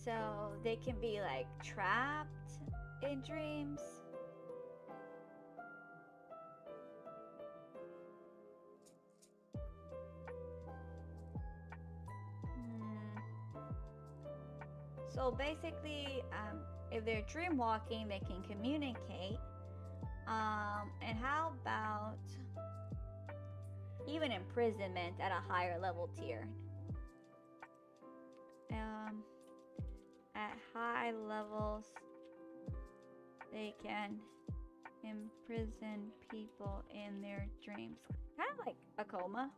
So they can be like trapped in dreams. So basically, if they're dream walking, they can communicate. And how about even imprisonment at a higher level tier? At high levels, they can imprison people in their dreams. Kind of like a coma.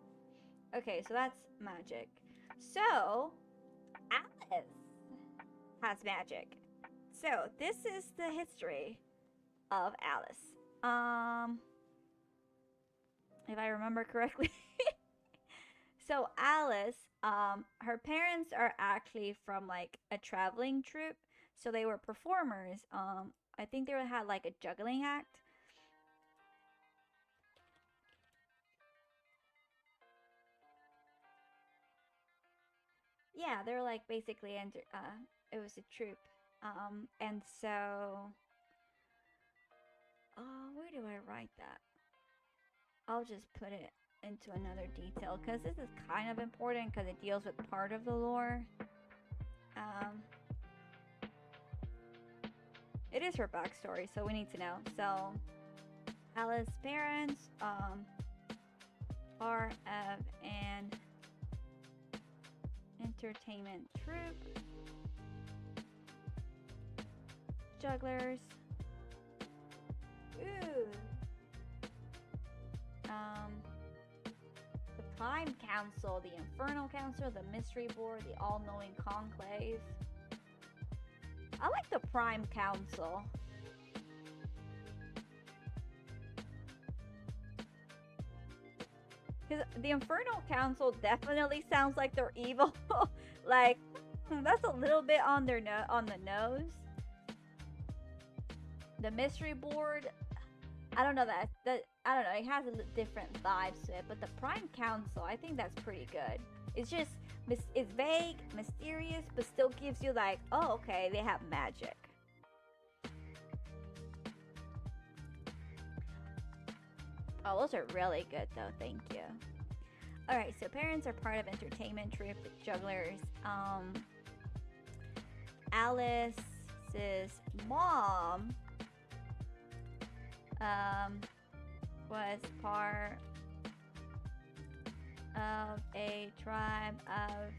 Okay, so that's magic. So, Alice has magic. So, this is the history of Alice. If I remember correctly. So Alice, her parents are actually from like a traveling troupe. So they were performers. I think they had like a juggling act. Yeah, they're like basically it was a troupe. And so where do I write that? I'll just put it into another detail because this is kind of important because it deals with part of the lore. It is her backstory, so we need to know. So Alice's parents are of an entertainment troupe, jugglers. Ooh. The Prime Council, the Infernal Council, the Mystery Board, the All-Knowing Conclave. I like the Prime Council. Because the Infernal Council definitely sounds like they're evil. Like, that's a little bit on their on the nose. The Mystery Board, I don't know that I don't know. It has a different vibes to it, but the Prime Council, I think that's pretty good. It's just it's vague, mysterious, but still gives you like, oh, okay, they have magic. Oh, those are really good though. Thank you. All right, so parents are part of entertainment troupe, the jugglers. Alice's mom was part of a tribe of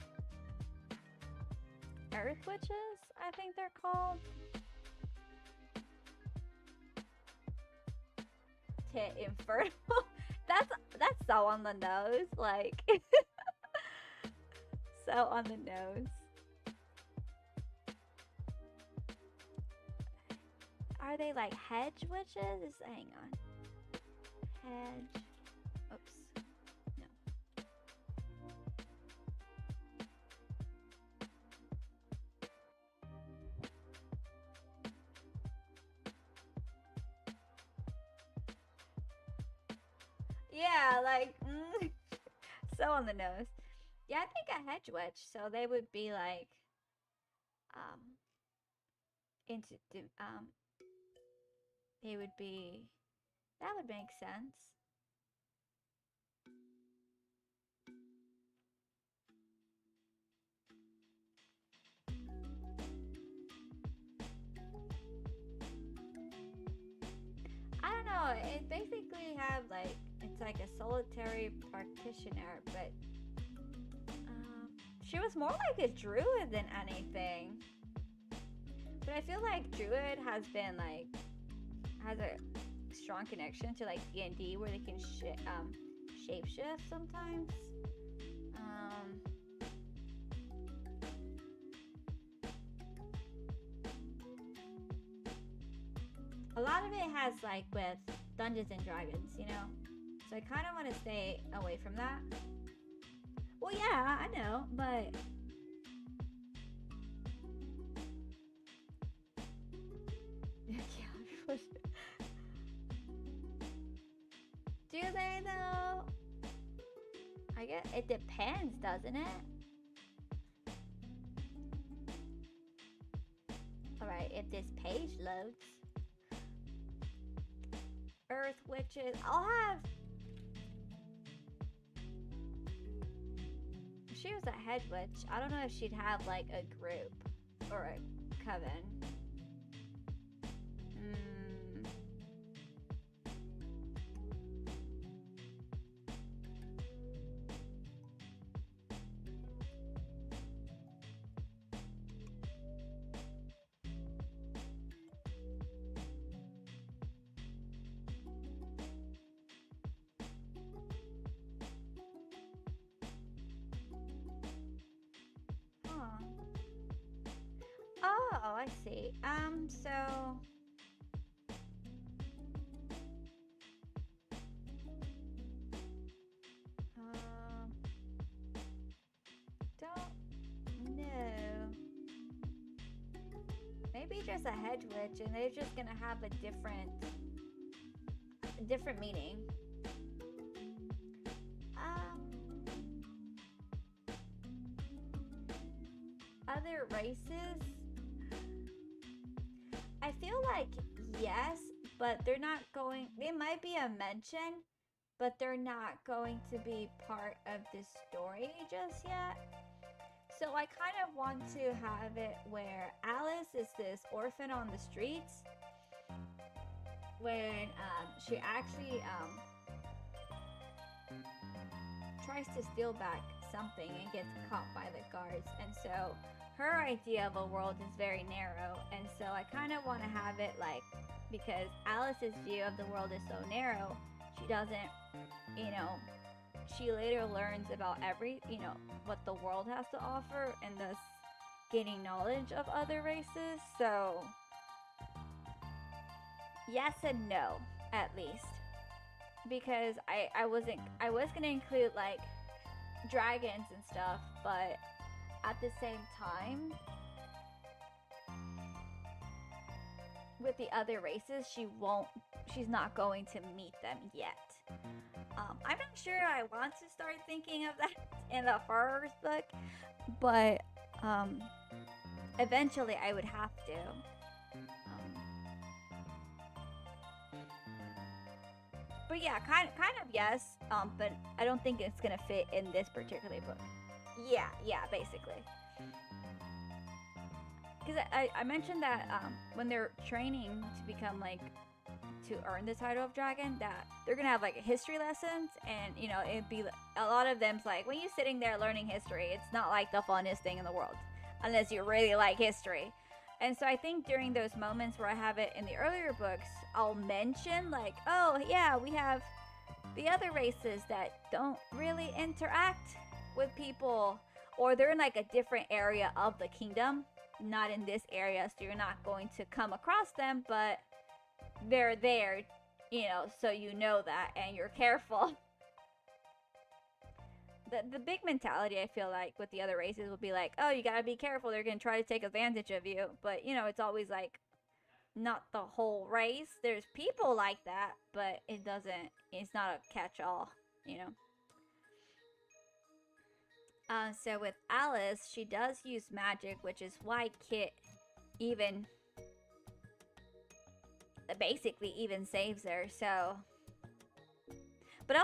Earth witches, I think they're called. Tit infertile. That's so on the nose, like so on the nose. Are they like hedge witches? Hang on. Hedge. Oops. No. Yeah, like so on the nose. Yeah, I think a hedge witch. So they would be like into they would be, that would make sense. I don't know. It basically have like, it's like a solitary practitioner, but she was more like a druid than anything. But I feel like druid has been like, has a strong connection to like D&D where they can shapeshift sometimes. A lot of it has like with Dungeons and Dragons, you know? So I kind of want to stay away from that. Well, yeah, I know, but do they though? I guess it depends, doesn't it? Alright, if this page loads. Earth witches. I'll have. If she was a head witch, I don't know if she'd have like a group or a coven. Oh, I see. So don't know. Maybe just a hedge witch, and they're just gonna have a different meaning. Other races, I feel like yes, but they're not going. They might be a mention, but they're not going to be part of this story just yet. So I kind of want to have it where Alice is this orphan on the streets when she actually tries to steal back something and gets caught by the guards. And so her idea of a world is very narrow. And so I kind of want to have it like, because Alice's view of the world is so narrow, she doesn't, she later learns about what the world has to offer, and thus gaining knowledge of other races. So yes and no, at least, because I was gonna include like dragons and stuff, but at the same time, with the other races, she's not going to meet them yet. I'm not sure I want to start thinking of that in the first book, but eventually I would have to. But yeah, kind of yes, but I don't think it's gonna fit in this particular book. Yeah, basically. Because I mentioned that when they're training to become like, to earn the title of dragon, that they're gonna have like history lessons, and it'd be a lot of them's like, when you're sitting there learning history, it's not like the funnest thing in the world. unless you really like history. And so I think during those moments where I have it in the earlier books, I'll mention like, oh yeah, we have the other races that don't really interact with people, or they're in like a different area of the kingdom, not in this area, so you're not going to come across them, but they're there, you know, so you know that and you're careful. The big mentality I feel like with the other races will be like, oh, you gotta be careful, they're gonna try to take advantage of you. But you know, it's always like not the whole race. There's people like that, but it's not a catch-all, you know. So with Alice, she does use magic, which is why Kit even basically even saves her. So, but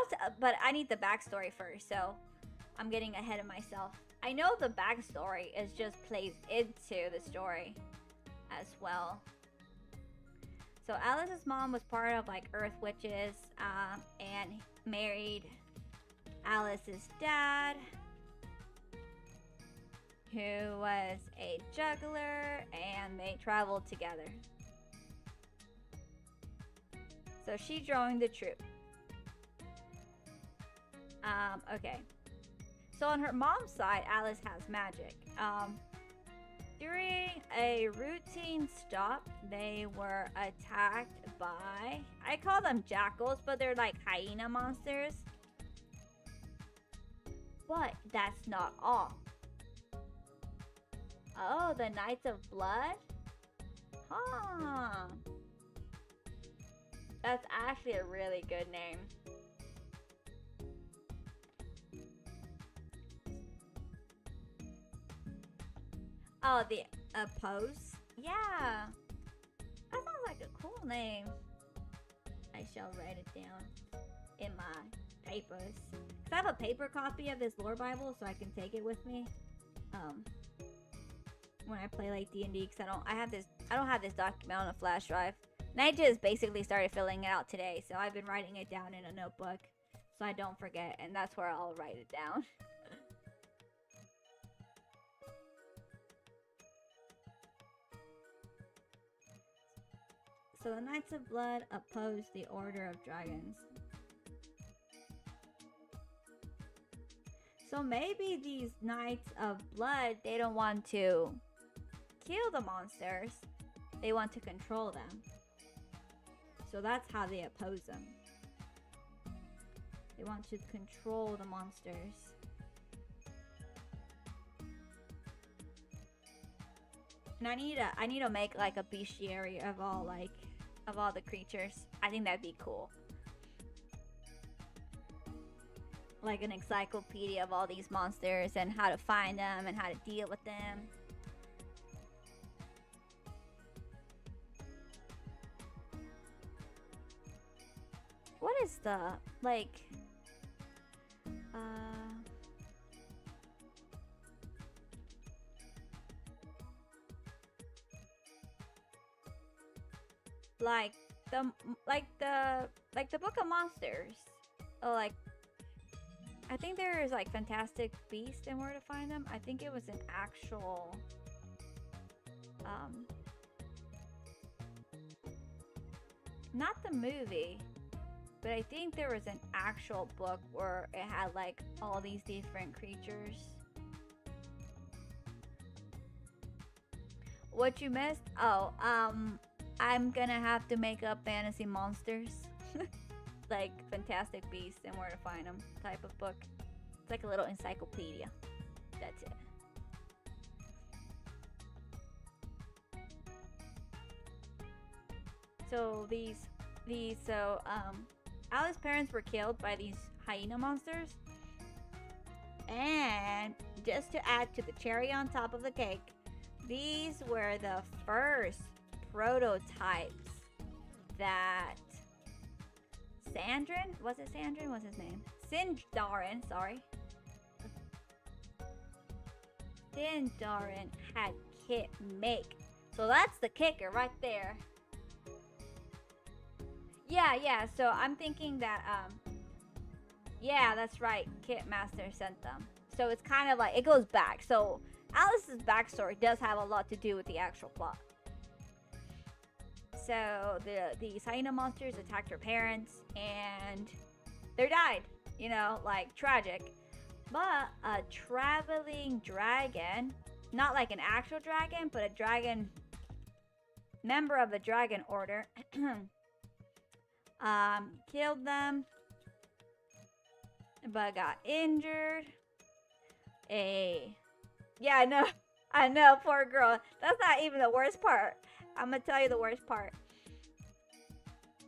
I need the backstory first. So I'm getting ahead of myself. I know the backstory is just plays into the story as well. So Alice's mom was part of like Earth Witches, and married Alice's dad, who was a juggler, and they traveled together. So she joined the troop. Okay. So on her mom's side, Alice has magic. During a routine stop, they were attacked by, I call them jackals, but they're like hyena monsters. But that's not all. Oh, the Knights of Blood? Huh. That's actually a really good name. Oh, the Oppose? Yeah. That sounds like a cool name. I shall write it down in my papers. 'Cause I have a paper copy of this lore Bible, so I can take it with me. When I play like D&D, because I don't have this document on a flash drive. And I just basically started filling it out today, so I've been writing it down in a notebook so I don't forget, and that's where I'll write it down. So the Knights of Blood oppose the Order of Dragons. So maybe these Knights of Blood, they don't want to kill the monsters, they want to control them. So that's how they oppose them. They want to control the monsters. And I need to make like a bestiary of all the creatures. I think that'd be cool. Like an encyclopedia of all these monsters and how to find them and how to deal with them. What is the, like, the Book of Monsters? Oh, like, I think there is like Fantastic Beasts and Where to Find Them. I think it was an actual, not the movie, but I think there was an actual book where it had like all these different creatures. What you missed? Oh, I'm gonna have to make up fantasy monsters. Like Fantastic Beasts and Where to Find Them type of book. It's like a little encyclopedia. That's it. So Alice's parents were killed by these hyena monsters. And just to add to the cherry on top of the cake, these were the first prototypes that Sandrin, was it Sandrin? What's his name? Sindarin, sorry. Sindarin had Kit make. So that's the kicker right there. Yeah, so I'm thinking that, yeah, that's right, Kit Master sent them. So it's kind of like, it goes back. So Alice's backstory does have a lot to do with the actual plot. So the hyena monsters attacked her parents and they died. You know, like tragic. But a traveling dragon, not like an actual dragon, but a dragon, member of the dragon order, killed them, but got injured. Yeah, I know, poor girl. That's not even the worst part. I'm gonna tell you the worst part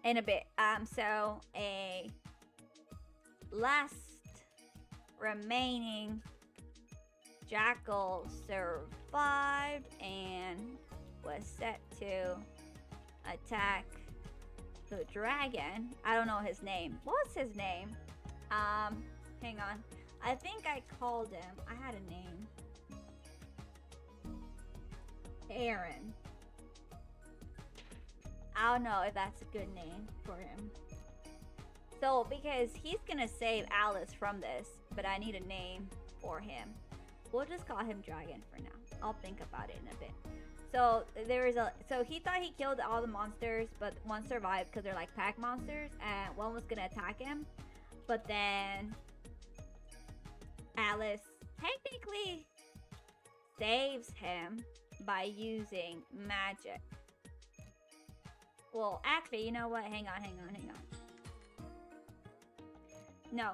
in a bit. So a last remaining jackal survived and was set to attack the dragon. I don't know his name. What's his name? Hang on. I think I called him. I had a name. Aaron. I don't know if that's a good name for him. So, because he's gonna save Alice from this, but I need a name for him. We'll just call him Dragon for now. I'll think about it in a bit. So so he thought he killed all the monsters, but one survived because they're like pack monsters, and one was gonna attack him. But then Alice technically saves him by using magic. Well, actually, you know what? Hang on. No,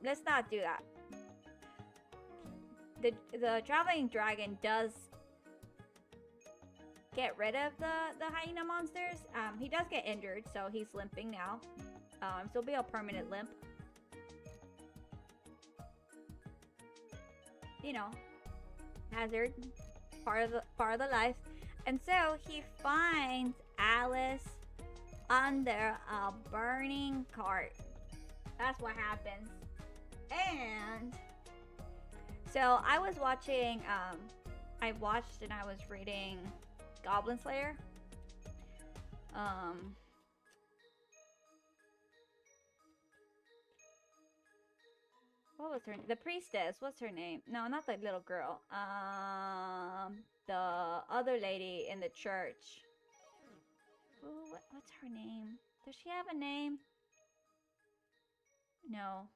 let's not do that. The traveling dragon does get rid of the hyena monsters. He does get injured, so he's limping now. So it'll be a permanent limp. You know, hazard, part of the life. And so he finds Alice under a burning cart. That's what happens. And so I was watching, I watched and I was reading Goblin Slayer. What was her name? The priestess. What's her name? No, not the little girl. The other lady in the church. Ooh, what's her name? Does she have a name? No.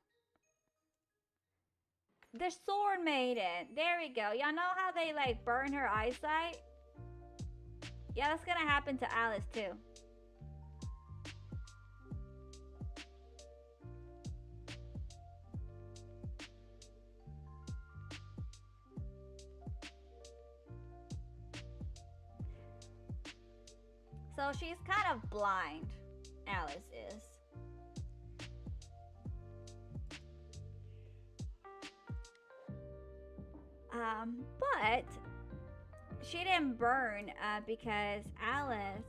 The Sword Maiden. There we go. Y'all know how they like burn her eyesight? Yeah, that's gonna happen to Alice too. So she's kind of blind, Alice is. But she didn't burn because Alice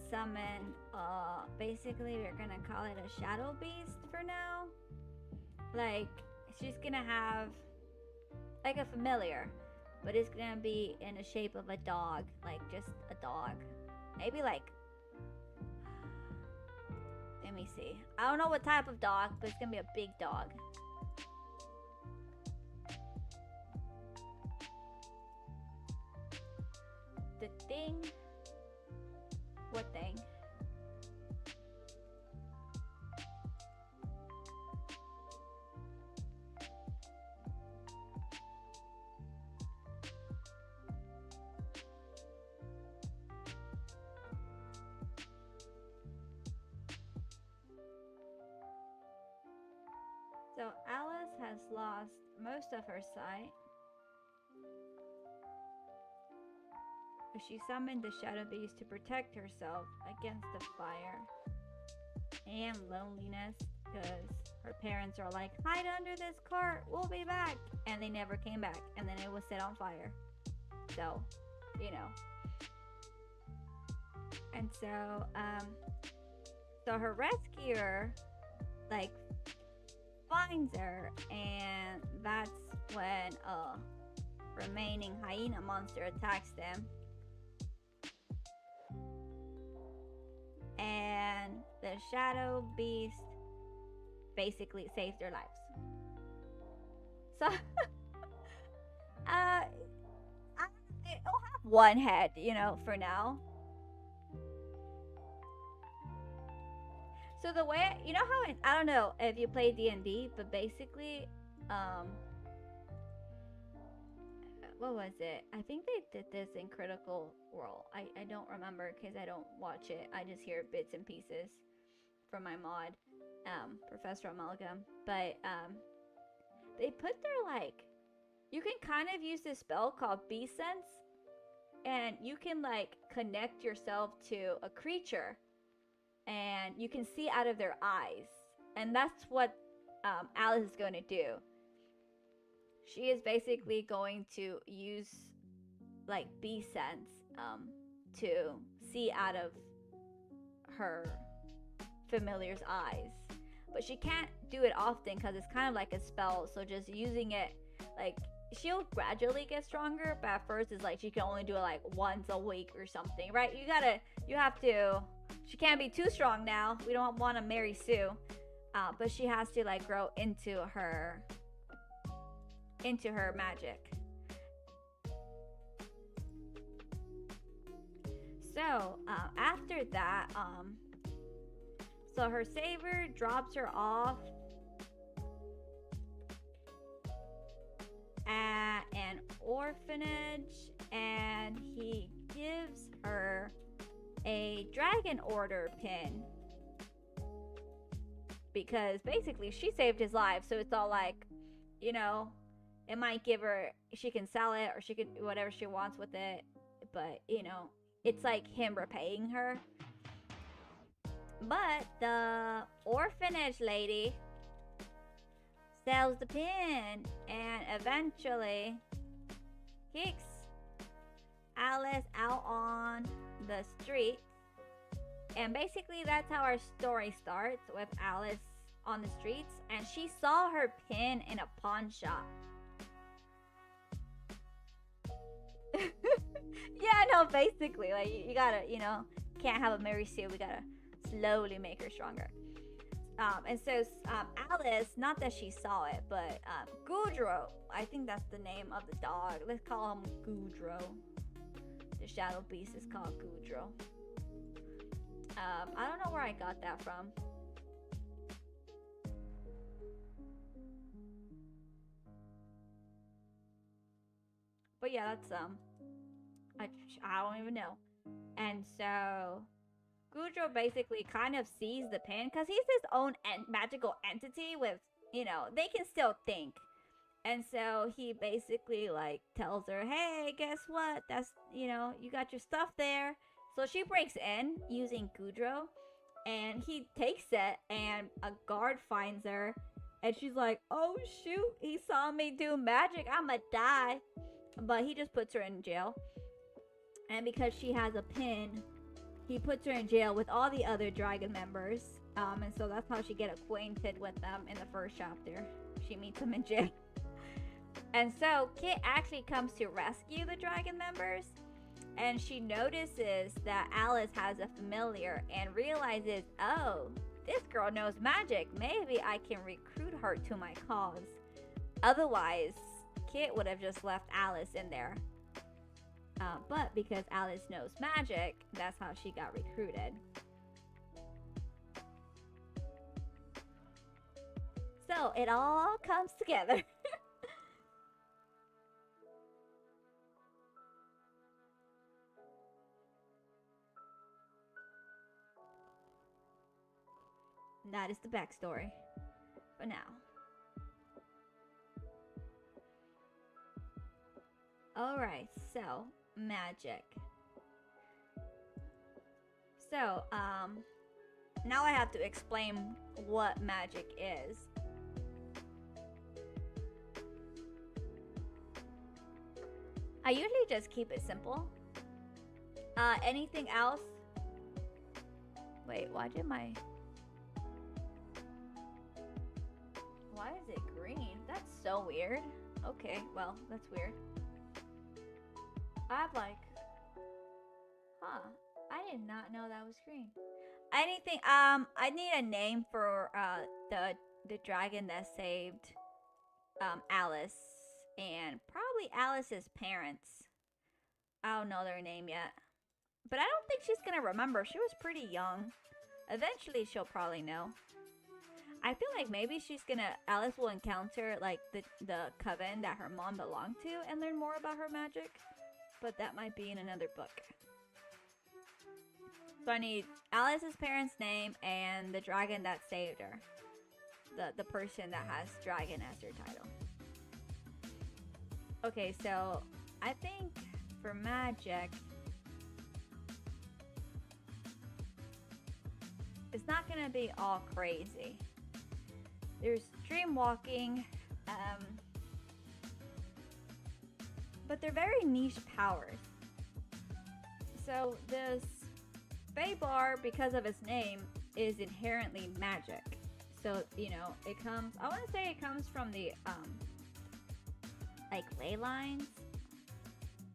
summoned, basically we're gonna call it a shadow beast for now. Like, she's gonna have like a familiar, but it's gonna be in the shape of a dog, like just a dog. Maybe like, let me see. I don't know what type of dog, but it's gonna be a big dog. The thing? What thing? So Alice has lost most of her sight. She summoned the Shadow Beast to protect herself against the fire and loneliness, because her parents are like, hide under this cart, we'll be back. And they never came back, and then it was set on fire. So, you know. And so, so her rescuer, like, finds her, and that's when a remaining hyena monster attacks them. And the Shadow Beast basically saves their lives. So Uh, it'll have one head, for now. So the way, how I don't know if you play D&D, but basically, what was it? I think they did this in Critical Role. I don't remember because I don't watch it. I just hear bits and pieces from my mod, Professor Amalgam. But they put their you can kind of use this spell called Bee Sense, and you can connect yourself to a creature, and you can see out of their eyes, and that's what Alice is going to do. She is basically going to use Bee Sense to see out of her familiar's eyes, but she can't do it often because it's kind of like a spell. So just using it, she'll gradually get stronger, but at first it's she can only do it once a week or something, right? You have to. She can't be too strong now. We don't want to marry Sue, but she has to grow into her magic. So after that, so her savior drops her off at an orphanage, and he gives her a dragon order pin because basically she saved his life. So it's all it might give her, she can sell it or she can do whatever she wants with it, but it's him repaying her. But the orphanage lady sells the pin and eventually kicks Alice out on the street. And basically that's how our story starts, with Alice on the streets, and she saw her pin in a pawn shop. Yeah, no, basically, you gotta, can't have a Mary Sue. We gotta slowly make her stronger. And so Alice, not that she saw it, but Goudreau, I think that's the name of the dog. Let's call him Goudreau. The shadow beast is called Goudreau. I don't know where I got that from. But yeah, that's I don't even know. And so Goudreau basically kind of sees the pin because he's his own magical entity with, they can still think. And so he basically tells her, hey, guess what? That's, you got your stuff there. So she breaks in using Goudreau, and he takes it, and a guard finds her, and she's like, oh shoot, he saw me do magic, I'ma die. But he just puts her in jail. And because she has a pin, he puts her in jail with all the other dragon members. And so that's how she get acquainted with them in the first chapter. She meets them in jail. And so Kit actually comes to rescue the dragon members. And she notices that Alice has a familiar and realizes, oh, this girl knows magic. Maybe I can recruit her to my cause. Otherwise, Kit would have just left Alice in there. But because Alice knows magic, that's how she got recruited. So it all comes together. That is the backstory for now. Alright, so magic. So, now I have to explain what magic is. I usually just keep it simple. Anything else? Wait, why is it green? That's so weird. Okay, well, that's weird. I did not know that was green. Anything, I need a name for, the dragon that saved, Alice. and probably Alice's parents. I don't know their name yet. But I don't think she's gonna remember. She was pretty young. Eventually, she'll probably know. I feel like maybe Alice will encounter like the coven that her mom belonged to and learn more about her magic. But that might be in another book. So I need Alice's parents' name and the dragon that saved her. The person that has dragon as their title. Okay, so I think for magic, it's not gonna be all crazy. There's dream walking, but they're very niche powers. So this Baybar, because of its name, is inherently magic. So, you know, it comes, I want to say it comes from the, like ley lines,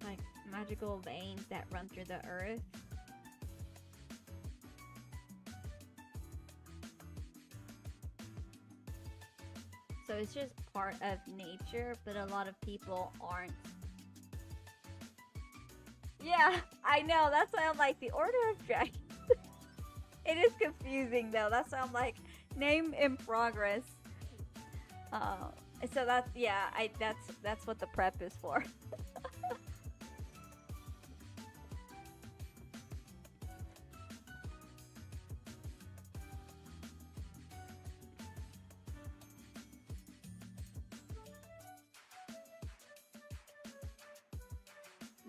like magical veins that run through the earth. So it's just part of nature, but a lot of people aren't. Yeah, I know, that's why I'm like, the Order of Dragons. It is confusing though, that's why I'm like, name in progress. So that's, yeah, that's what the prep is for.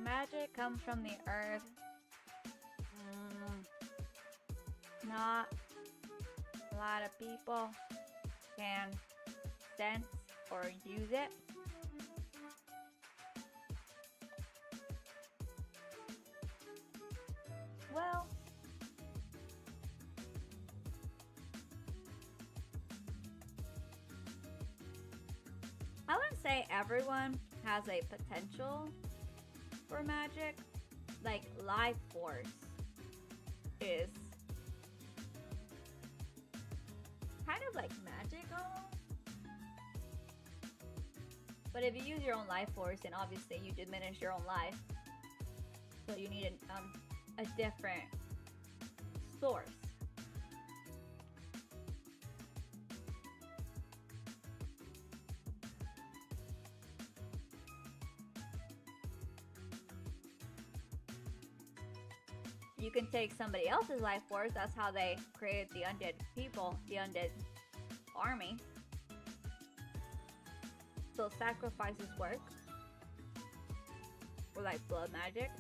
Magic comes from the earth. Not a lot of people can sense or use it. Well, I wouldn't say everyone has a potential for magic. Like life force is kind of like magic almost. But if you use your own life force, then obviously you diminish your own life. So you need a different source. You can take somebody else's life force. That's how they created the undead people, the undead army. So sacrifices work. Or like blood magic.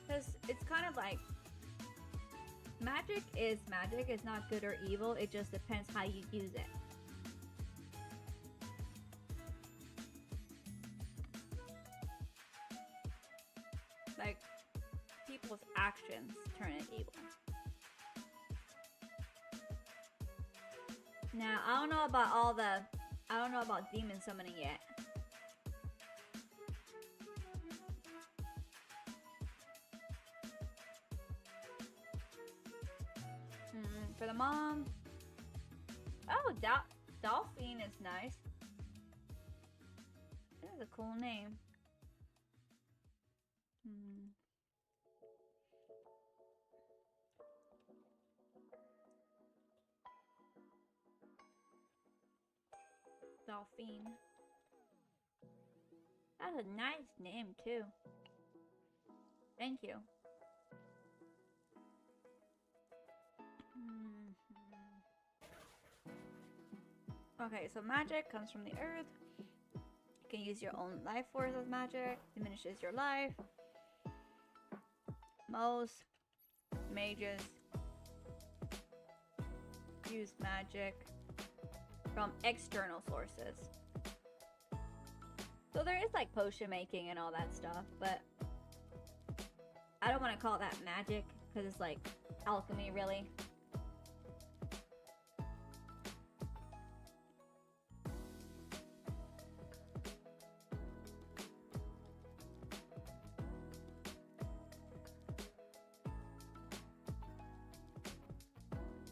Because it's kind of like magic is magic. It's not good or evil. It just depends how you use it. Like people's actions turn it evil. Now I don't know about demon summoning yet. For the mom. Oh, Dolphin is nice. That is a cool name. Dolphin. That's a nice name too. Thank you. Okay, so magic comes from the earth. You can use your own life force as magic. Diminishes your life. Most mages use magic from external sources. So there is like potion making and all that stuff, but I don't want to call that magic because it's like alchemy really.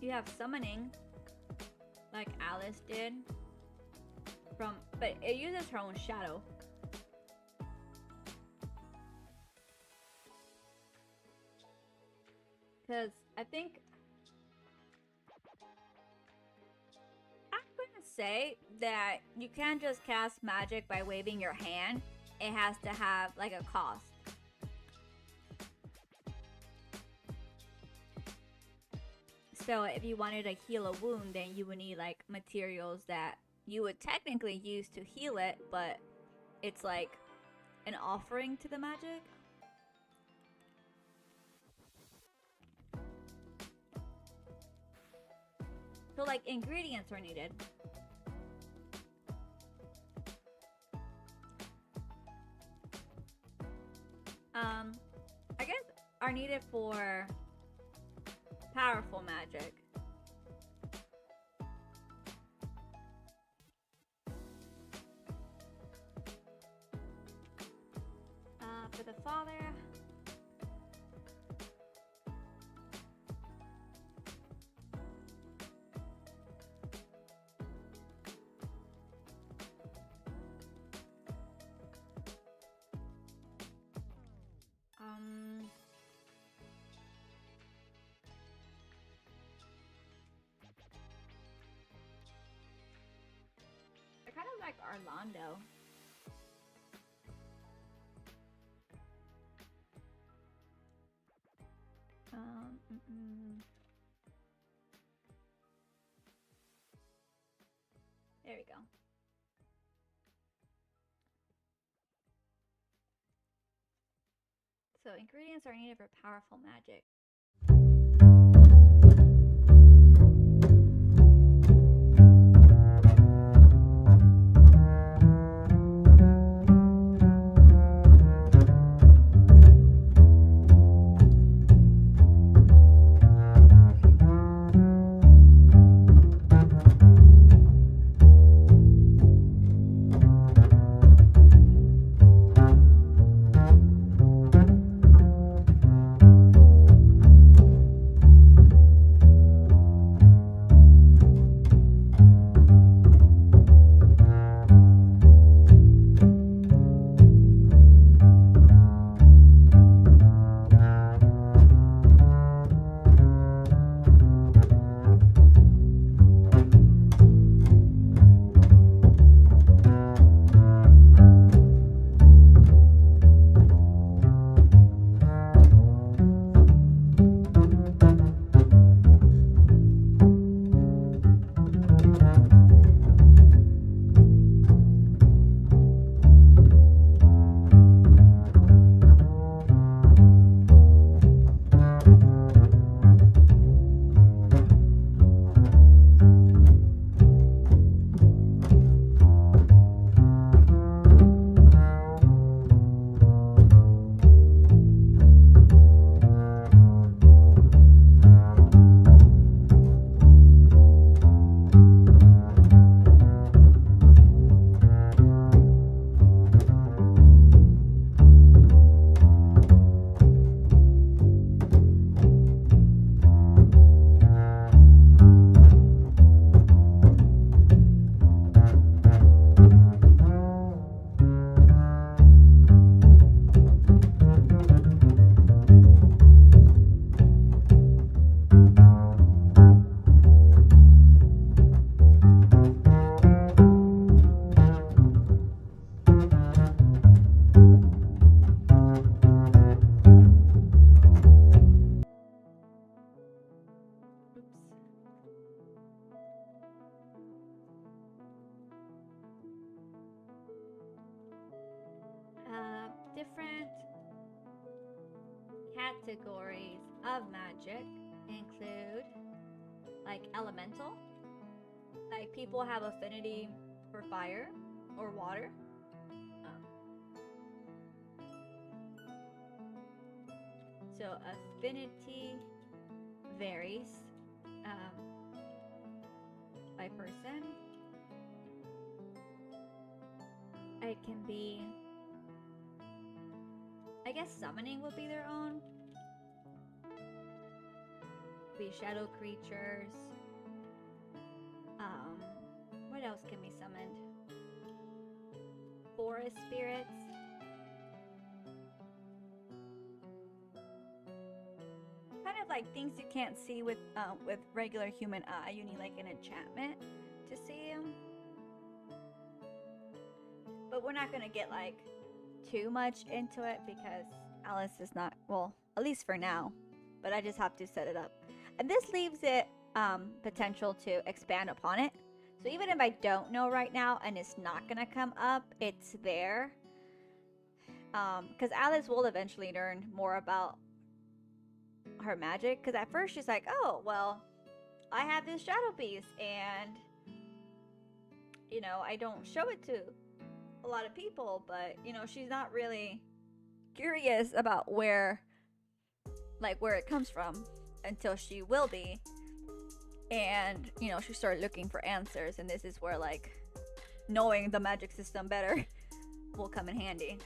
you have summoning, like Alice did, but it uses her own shadow. Because I think I'm gonna say that you can't just cast magic by waving your hand. It has to have like a cost. So if you wanted to heal a wound, then you would need like materials that you would technically use to heal it, but it's like an offering to the magic. So like ingredients are needed. I guess are needed for powerful magic. For the father, they're kind of like Orlando. There we go. So ingredients are needed for powerful magic. Different categories of magic include like elemental, like people have affinity for fire or water. So affinity varies by person. It can be, I guess summoning would be their own, be shadow creatures. What else can be summoned? Forest spirits. Kind of like things you can't see with regular human eye. You need like an enchantment to see them. But we're not gonna get like too much into it because Alice is not, well, at least for now. But I just have to set it up. And this leaves it potential to expand upon it. So even if I don't know right now and it's not gonna come up, it's there. Because Alice will eventually learn more about her magic. Because at first she's like, oh, well, I have this shadow piece and, you know, I don't show it to a lot of people. But, you know, she's not really curious about where it comes from until she will be. And, you know, she started looking for answers, and this is where, like, knowing the magic system better will come in handy.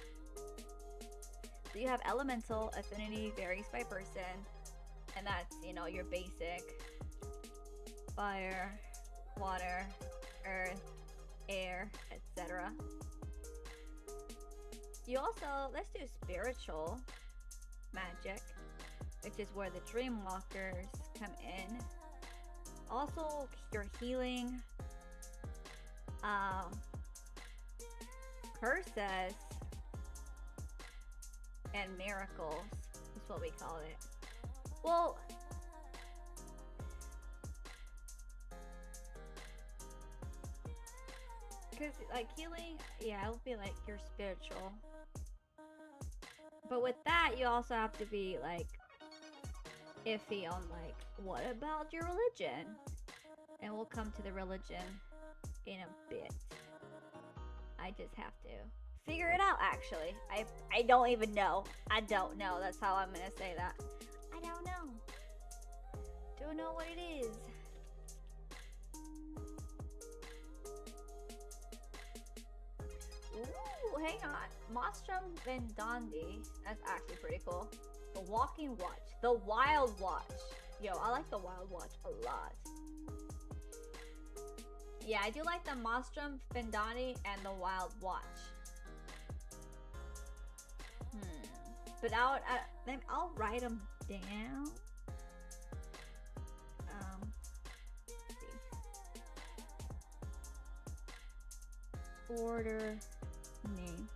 So you have elemental, affinity varies by person, and that's, you know, your basic fire, water, earth, air, etc. You also, let's do spiritual magic, which is where the dreamwalkers come in. Also, your healing, curses, and miracles is what we call it. Well, because like healing, yeah, it would be like your spiritual. But with that, you also have to be like iffy on like, what about your religion? And we'll come to the religion in a bit. I just have to figure it out, actually. I don't even know. I don't know. That's how I'm gonna say that. I don't know. Don't know what it is. Ooh, hang on. Nostrum Vendandi. That's actually pretty cool. The Walking Watch. The Wild Watch. Yo, I like the Wild Watch a lot. Yeah, I do like the Nostrum Vendandi and the Wild Watch. But I'll write them down. Let's see. Order names.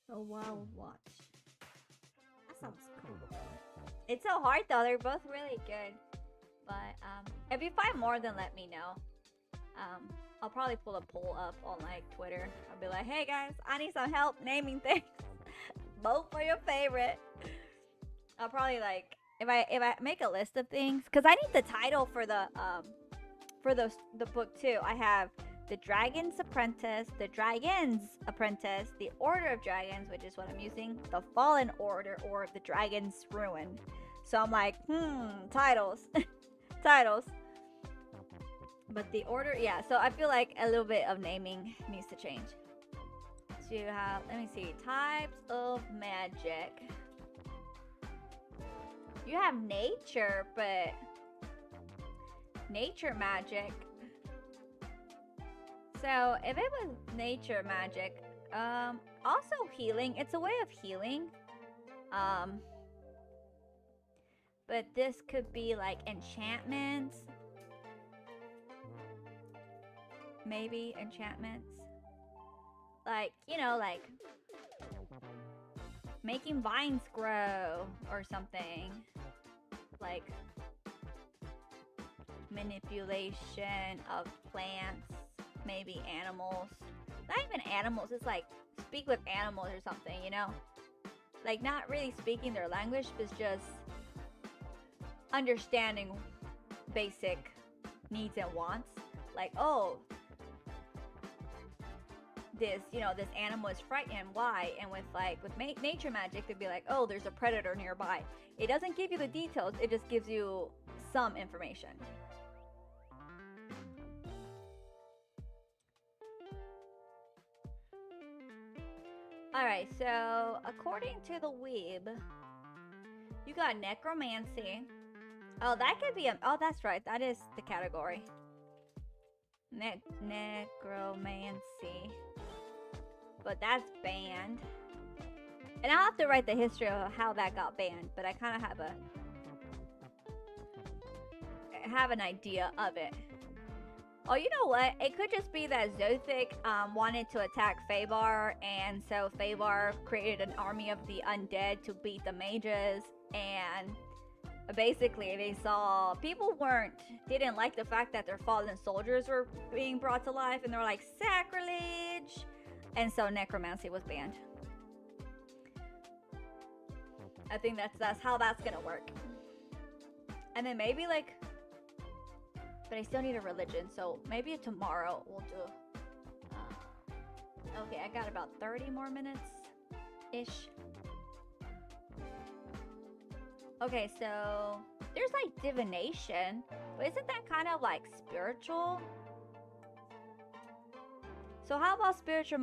The Wild Watch. That sounds cool. It's so hard though. They're both really good. But if you find more, then let me know. I'll probably pull a poll up on like Twitter. I'll be like, hey guys, I need some help naming things. Vote for your favorite. I'll probably like if I make a list of things, because I need the title for the book too. I have The Dragon's Apprentice, The Dragon's Apprentice, The Order of Dragons, which is what I'm using, The Fallen Order, or The Dragon's Ruin. So I'm like, titles. Titles. But the order, yeah, so I feel like a little bit of naming needs to change. So you have, let me see, types of magic. You have nature, but nature magic. So if it was nature magic, also healing, it's a way of healing. But this could be like enchantments. Maybe enchantments. Like, you know, like making vines grow or something. Like manipulation of plants, maybe animals. Not even animals, it's like speak with animals or something, you know? Like not really speaking their language, but just understanding basic needs and wants. Like, oh, this, you know, this animal is frightened. Why? And with nature magic, it'd be like, oh, there's a predator nearby. It doesn't give you the details. It just gives you some information. Alright, so according to the Weeb, you got necromancy. Oh, that could be a. Oh, that's right. That is the category. Necromancy. But that's banned. And I'll have to write the history of how that got banned, but I kind of have an idea of it. Oh, you know what? It could just be that Zothic wanted to attack Fabar, and so Fabar created an army of the undead to beat the mages, and basically they saw people didn't like the fact that their fallen soldiers were being brought to life, and they were like, sacrilege! And so necromancy was banned. I think that's how that's gonna work. And then maybe like, but I still need a religion, so maybe tomorrow we'll do. Okay, I got about 30 more minutes-ish. Okay, so there's like divination, but isn't that kind of like spiritual? So how about spiritual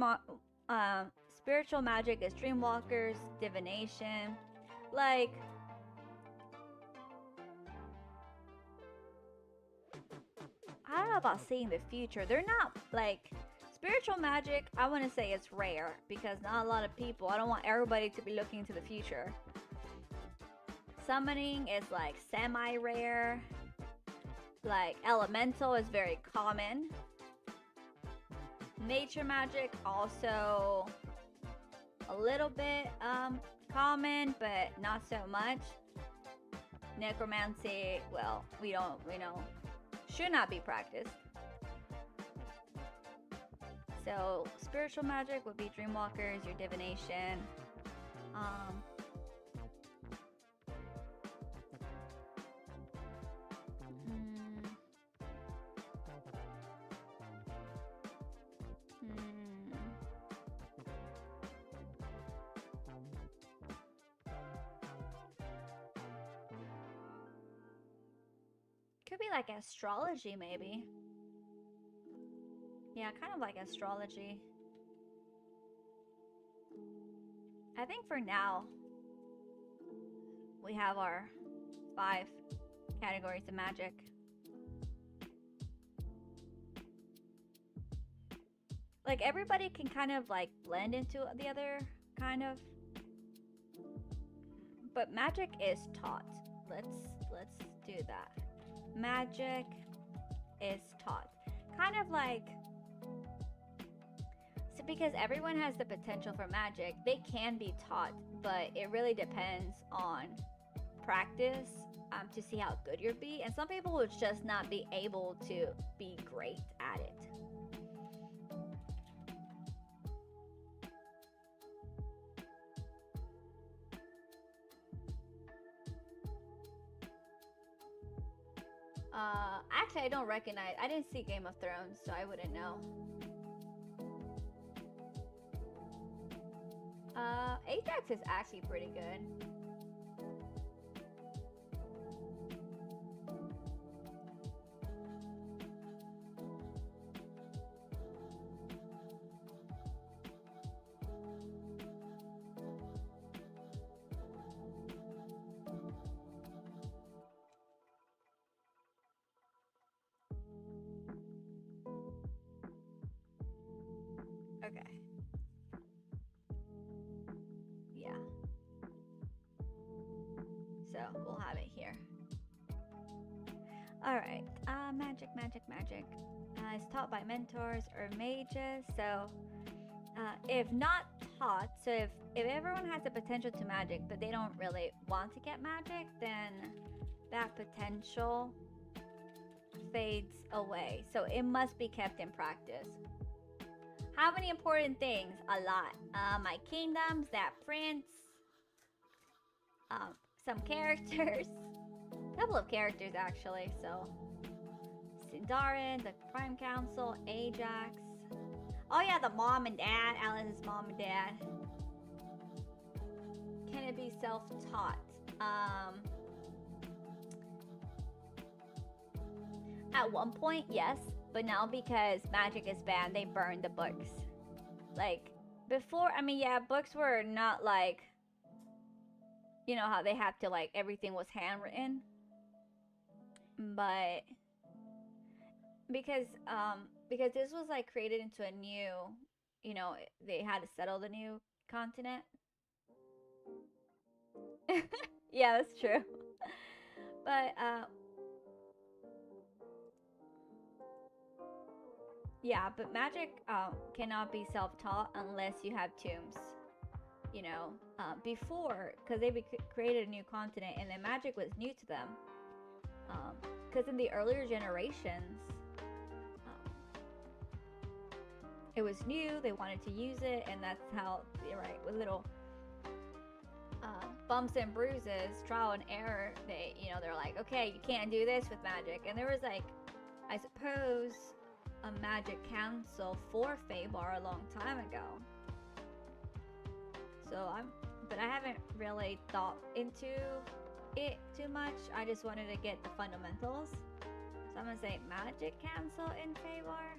magic is dreamwalkers, divination, like. I don't know about seeing the future. They're not like spiritual magic. I want to say it's rare because not a lot of people. I don't want everybody to be looking into the future. Summoning is like semi-rare. Like elemental is very common. Nature magic also a little bit common, but not so much. Necromancy, well, we know should not be practiced. So spiritual magic would be dreamwalkers, your divination. Could be like astrology, maybe. Yeah, kind of like astrology. I think for now, we have our 5 categories of magic. Like everybody can kind of like blend into the other kind of. But magic is taught. Let's do that. Magic is taught. Kind of like, so because everyone has the potential for magic, they can be taught, but it really depends on practice to see how good you'll be. And some people will just not be able to be great at it. Actually, I don't recognize. I didn't see Game of Thrones, so I wouldn't know. Ajax is actually pretty good. Okay. Yeah. So we'll have it here. Alright. Magic. It's taught by mentors or mages. So if not taught, so if everyone has the potential to magic, but they don't really want to get magic, then that potential fades away. So it must be kept in practice. How many important things? A lot. My kingdoms, that prince, some characters, a couple of characters actually. So Sindarin, the Prime Council, Ajax. Oh yeah, the mom and dad, Alice's mom and dad. Can it be self-taught? At one point, yes. But now because magic is banned, they burn the books. Like, before, I mean, yeah, books were not like, you know, how they have to, like, everything was handwritten. But because this was like created into a new, you know, they had to settle the new continent. Yeah, that's true. But yeah, but magic cannot be self-taught unless you have tombs. You know, before, because they created a new continent, and then magic was new to them. Because in the earlier generations, it was new. They wanted to use it, and that's how, you're right, with little bumps and bruises, trial and error. They, you know, they're like, okay, you can't do this with magic. And there was like, I suppose, a magic council for Fabar a long time ago. So but I haven't really thought into it too much. I just wanted to get the fundamentals. So I'm gonna say magic council in Fabar.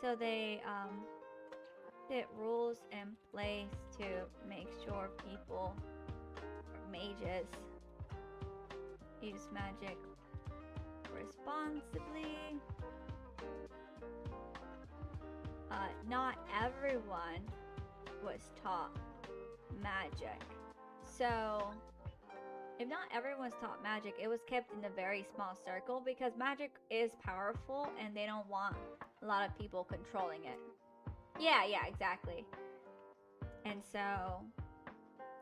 So they put rules in place to make sure people, or mages, use magic responsibly. Not everyone was taught magic. So if not everyone's taught magic, it was kept in a very small circle because magic is powerful and they don't want a lot of people controlling it. Yeah, exactly. And so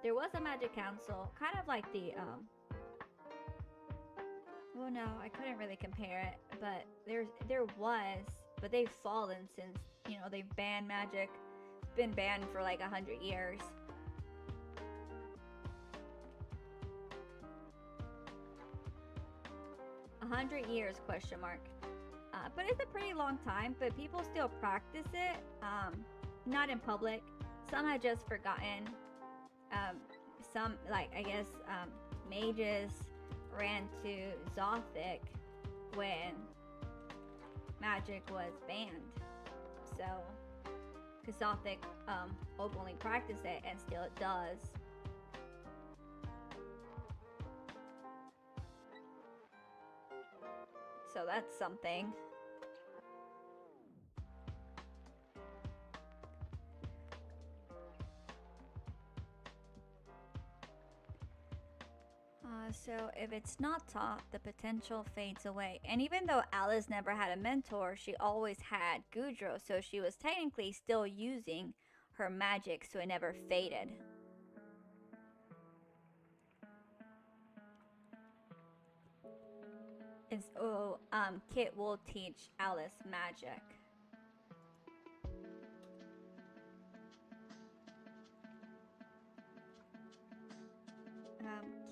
there was a magic council, kind of like the well, no, I couldn't really compare it, but there was, but they've fallen since, you know, they've banned magic. It's been banned for like 100 years. 100 years, question mark. But it's a pretty long time, but people still practice it, not in public. Some had just forgotten. Some, like, I guess, mages ran to Zothic when magic was banned. So, because Zothic openly practiced it, and still it does. So that's something. So if it's not taught, the potential fades away. And even though Alice never had a mentor, she always had Gudro, so she was technically still using her magic, so it never faded. And so Kit will teach Alice magic.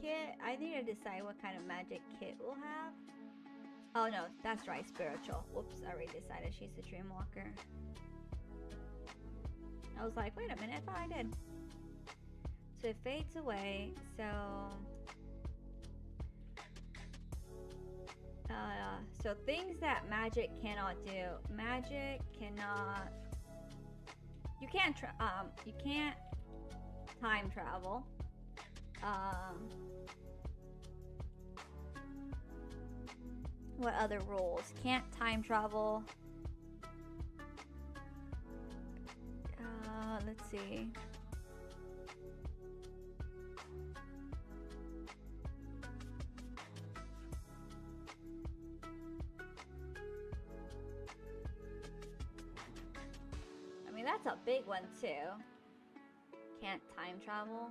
Kit, I need to decide what kind of magic Kit will have. Oh no, that's right, spiritual. Whoops, I already decided she's a dreamwalker. I was like, wait a minute, I thought I did. So it fades away, so... so things that magic cannot do. Magic cannot... You can't time travel. What other rules? Can't time travel. Let's see. I mean, that's a big one too. Can't time travel.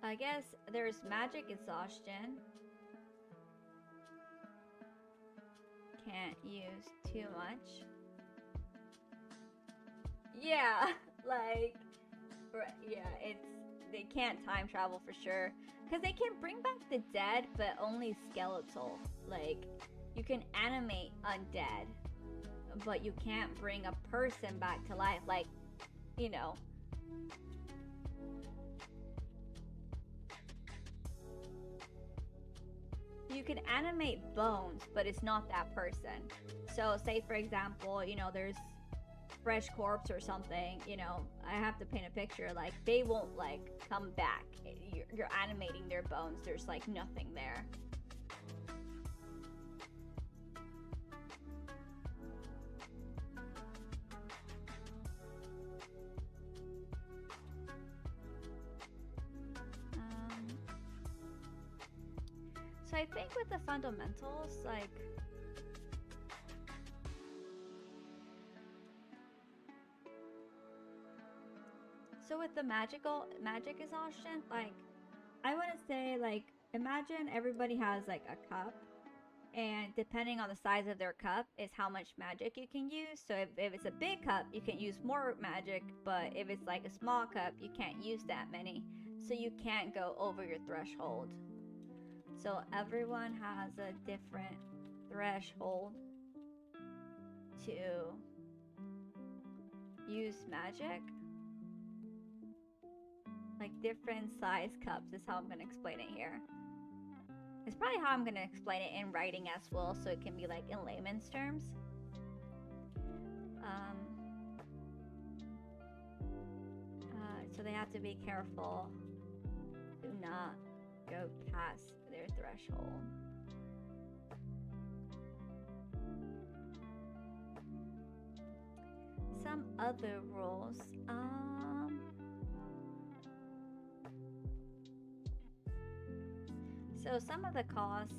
I guess there's magic exhaustion. Can't use too much. Yeah, like, yeah, they can't time travel for sure. Because they can bring back the dead, but only skeletal. Like, you can animate undead, but you can't bring a person back to life. Like, you know. You can animate bones, but it's not that person. So say for example, you know, there's fresh corpse or something, you know, I have to paint a picture, like they won't like come back. You're animating their bones, there's like nothing there. So I think with the fundamentals, like so with the magic exhaustion, like I want to say, like, imagine everybody has like a cup, and depending on the size of their cup is how much magic you can use. So if it's a big cup, you can use more magic, but if it's like a small cup, you can't use that many. So you can't go over your threshold. So everyone has a different threshold to use magic. Like different size cups is how I'm going to explain it here. It's probably how I'm going to explain it in writing as well, so it can be like in layman's terms. So they have to be careful. Do not go past their threshold. Some other rules. So some of the cost,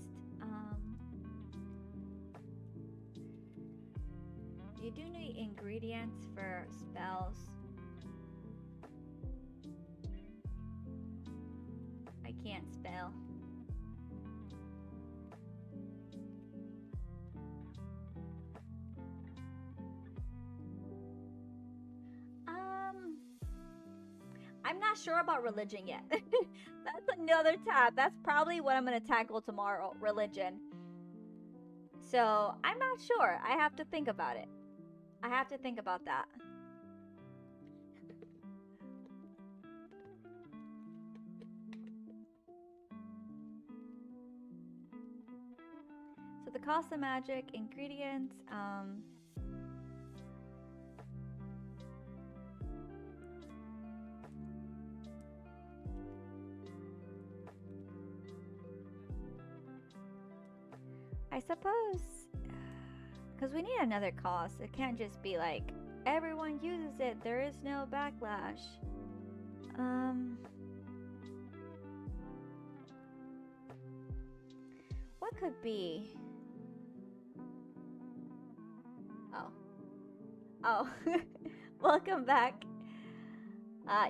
you do need ingredients for spells. I can't spell. I'm not sure about religion yet. That's another tab. That's probably what I'm going to tackle tomorrow, religion. So I'm not sure. I have to think about it. I have to think about that. So the cost of magic, ingredients, I suppose, because we need another cost. It can't just be like, everyone uses it, there is no backlash. What could be? Oh, welcome back.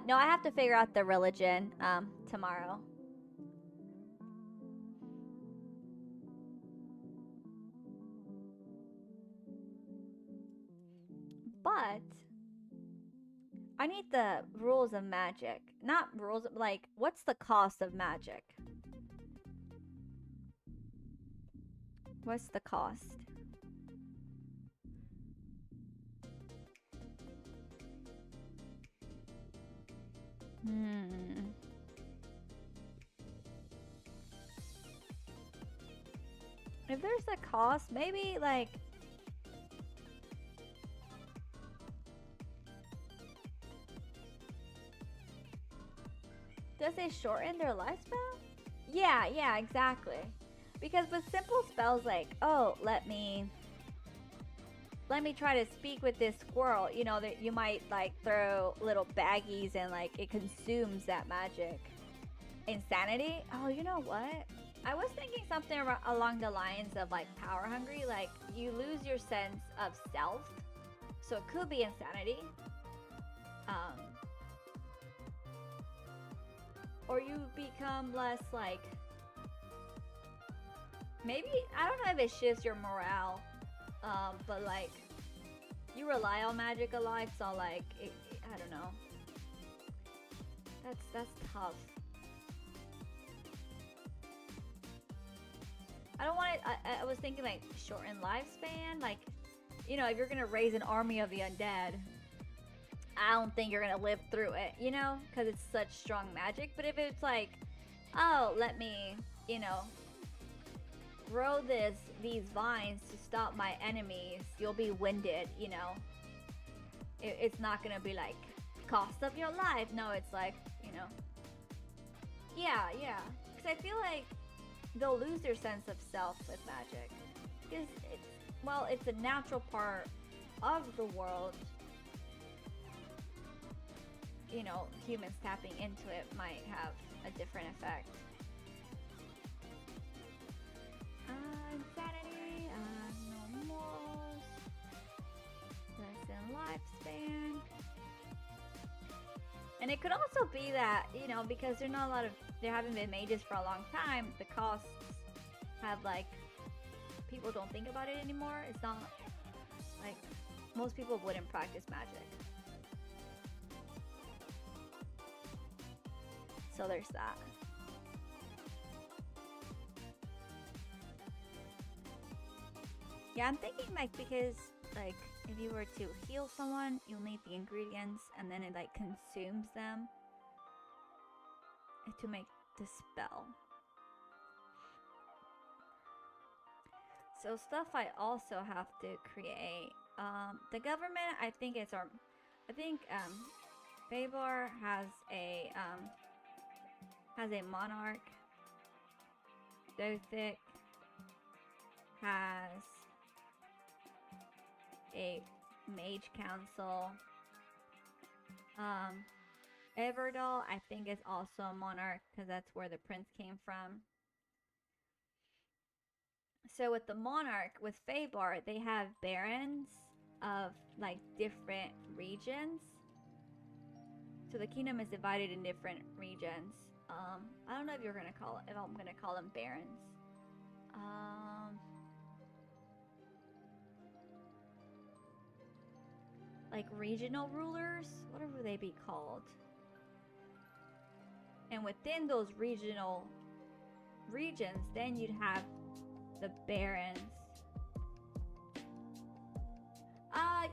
No, I have to figure out the religion tomorrow. But I need the rules of magic. Not rules, like, what's the cost of magic? What's the cost? If there's a cost, maybe like... Does it shorten their lifespan? Yeah, exactly. Because with simple spells like, oh, let me try to speak with this squirrel, you know, that you might like throw little baggies and like it consumes that magic. Insanity? Oh, you know what? I was thinking something along the lines of like power hungry, like you lose your sense of self. So it could be insanity. Or you become less like, maybe, I don't know if it shifts your morale, but like you rely on magic a lot, so like I don't know. That's tough. I don't want it. I was thinking like shorten lifespan, like, you know, if you're gonna raise an army of the undead, I don't think you're gonna live through it, you know, because it's such strong magic. But if it's like, oh, let me, you know, grow these vines to stop my enemies, you'll be winded, you know. It's not gonna be like cost of your life. No, it's like, you know, yeah, because I feel like they'll lose their sense of self with magic, because it's a natural part of the world. You know, humans tapping into it might have a different effect. Insanity, no morals, less than lifespan. And it could also be that, you know, because there haven't been mages for a long time, the costs have like, people don't think about it anymore. It's not like, most people wouldn't practice magic. So there's that. Yeah, I'm thinking like, because like if you were to heal someone, you'll need the ingredients, and then it like consumes them to make the spell. So stuff I also have to create. The government, I think Faber has a monarch. Dothic has a mage council. Everdell, I think, is also a monarch, because that's where the prince came from. So with the monarch, with Faber, they have barons of like different regions. So the kingdom is divided in different regions. I don't know if I'm gonna call them barons. Like regional rulers, whatever they be called. And within those regional regions, then you'd have the barons.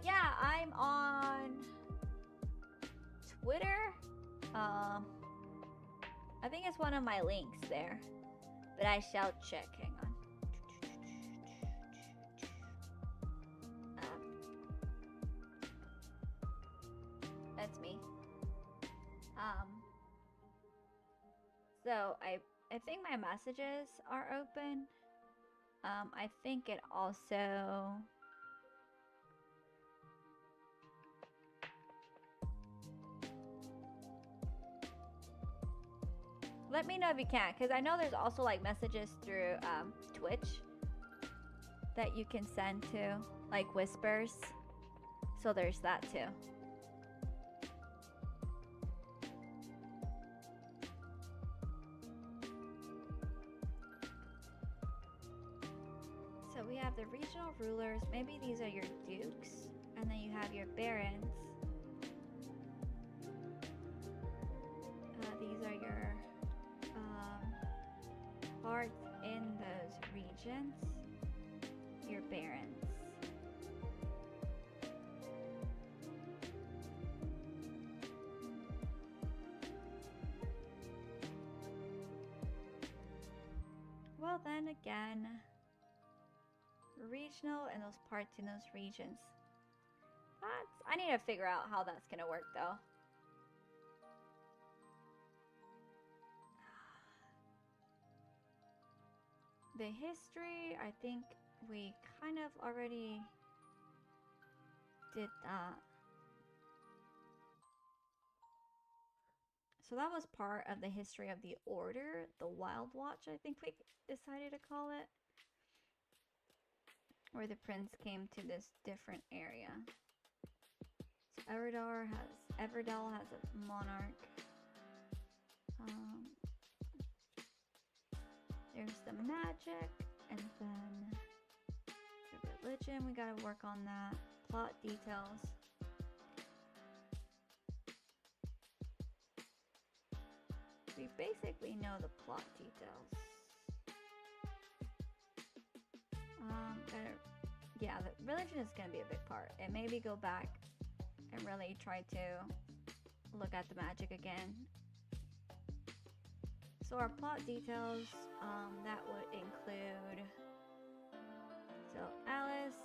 Yeah, I'm on Twitter. I think it's one of my links there, but I shall check. Hang on. That's me. So I think my messages are open. I think it also. Let me know if you can, because I know there's also like messages through Twitch that you can send to, like whispers. So there's that too. So we have the regional rulers. Maybe these are your dukes, and then you have your barons. These are your parts in those regions, your barons. Well, then again, regional and those parts in those regions. I need to figure out how that's gonna work though. The history, I think we kind of already did that. So that was part of the history of the Order, the Wild Watch, I think we decided to call it. Where the prince came to this different area. So Everdell has a monarch. There's the magic, and then the religion, we gotta work on that. Plot details. We basically know the plot details. Yeah, the religion is gonna be a big part. And maybe go back and really try to look at the magic again. So our plot details, that would include, so Alice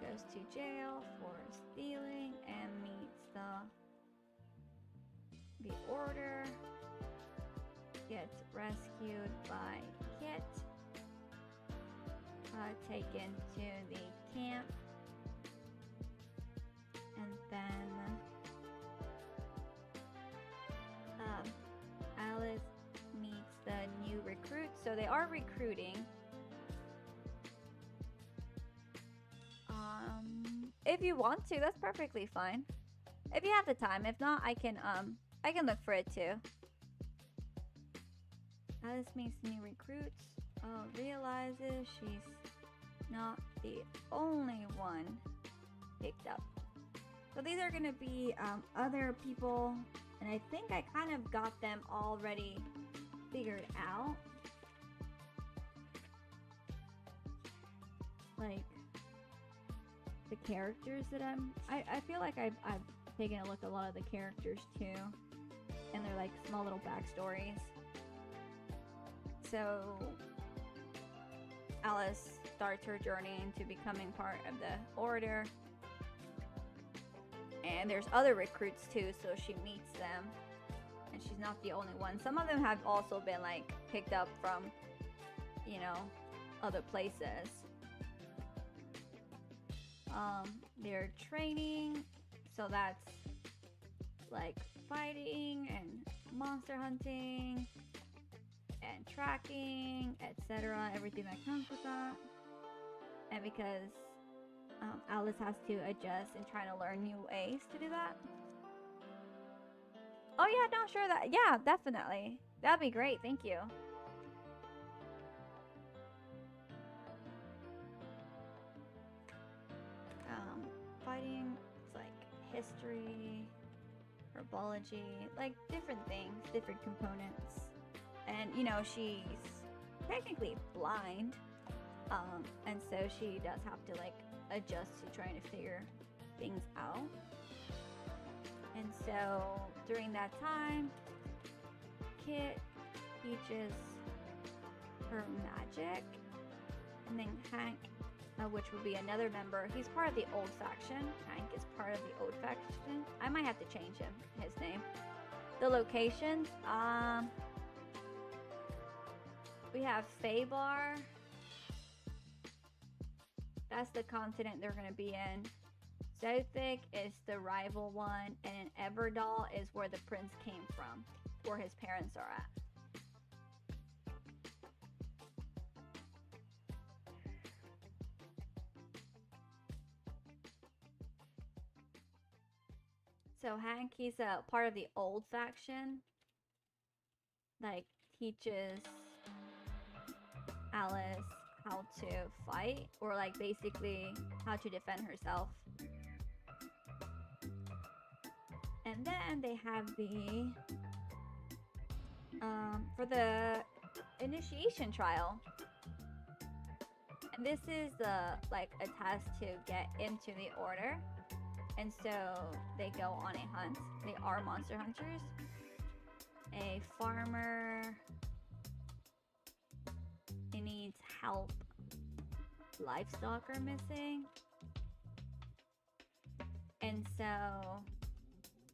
goes to jail for stealing and meets the Order, gets rescued by Kit, taken to the camp, and then Alice meets the new recruits. So they are recruiting. If you want to, that's perfectly fine. If you have the time. If not, I can look for it too. Alice meets new recruits. Realizes she's not the only one picked up. So these are gonna be other people, and I think I kind of got them already figured out. Like the characters that I feel like I've taken a look at a lot of the characters too, and they're like small little backstories. So Alice starts her journey into becoming part of the Order, and there's other recruits too, so she meets them, and she's not the only one. Some of them have also been like picked up from, you know, other places. They're training, so that's like fighting and monster hunting and tracking, etc. Everything that comes with that. And because Alice has to adjust and try to learn new ways to do that. Oh yeah, no, sure, that, yeah, definitely. That'd be great, thank you. Fighting, it's like history, herbology, like different things, different components. And you know, she's technically blind, and so she does have to like adjust to trying to figure things out. And so during that time, Kit teaches her magic, and then Hank, which would be another member, he's part of the old faction. Hank is part of the old faction. I might have to change his name. The locations, we have Fabar. That's the continent they're going to be in. Zothic is the rival one, and Everdal is where the prince came from, where his parents are at. So Hank, he's a part of the old faction. Like, teaches Alice how to fight, or like basically how to defend herself. And then they have the for the initiation trial. And this is like a test to get into the Order. And so they go on a hunt. They are monster hunters. A farmer. He needs help. Livestock are missing. And so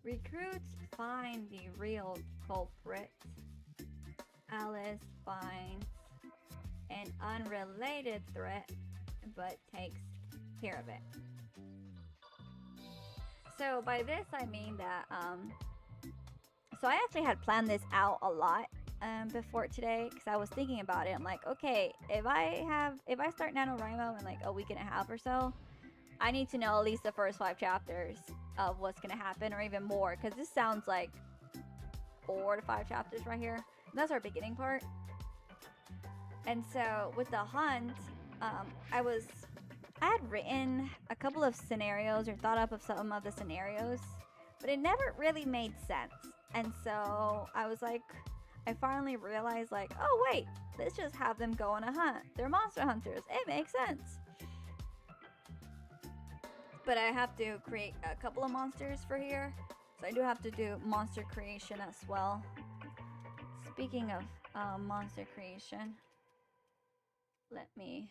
recruits find the real culprit. Alice finds an unrelated threat, but takes care of it. So by this I mean that, so I actually had planned this out a lot before today, because I was thinking about it. I'm like, okay, if I start NaNoWriMo in like a week and a half or so, I need to know at least the first 5 chapters of what's gonna happen, or even more, because this sounds like 4 to 5 chapters right here. That's our beginning part. And so with the hunt, I had written a couple of scenarios, or thought up of some of the scenarios, but it never really made sense. And so I was like, I finally realized, like, oh wait, let's just have them go on a hunt. They're monster hunters. It makes sense. but I have to create a couple of monsters for here. So I do have to do monster creation as well. Speaking of monster creation, let me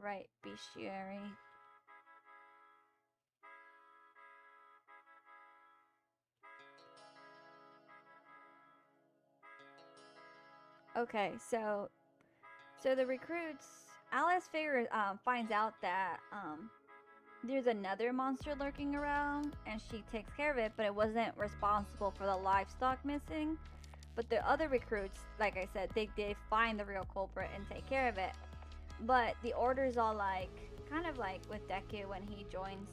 write bestiary. Okay, so the recruits, Alice finds out that there's another monster lurking around, and she takes care of it, but it wasn't responsible for the livestock missing. But the other recruits, like I said, they did find the real culprit and take care of it. But the order's all like, kind of like with Deku when he joins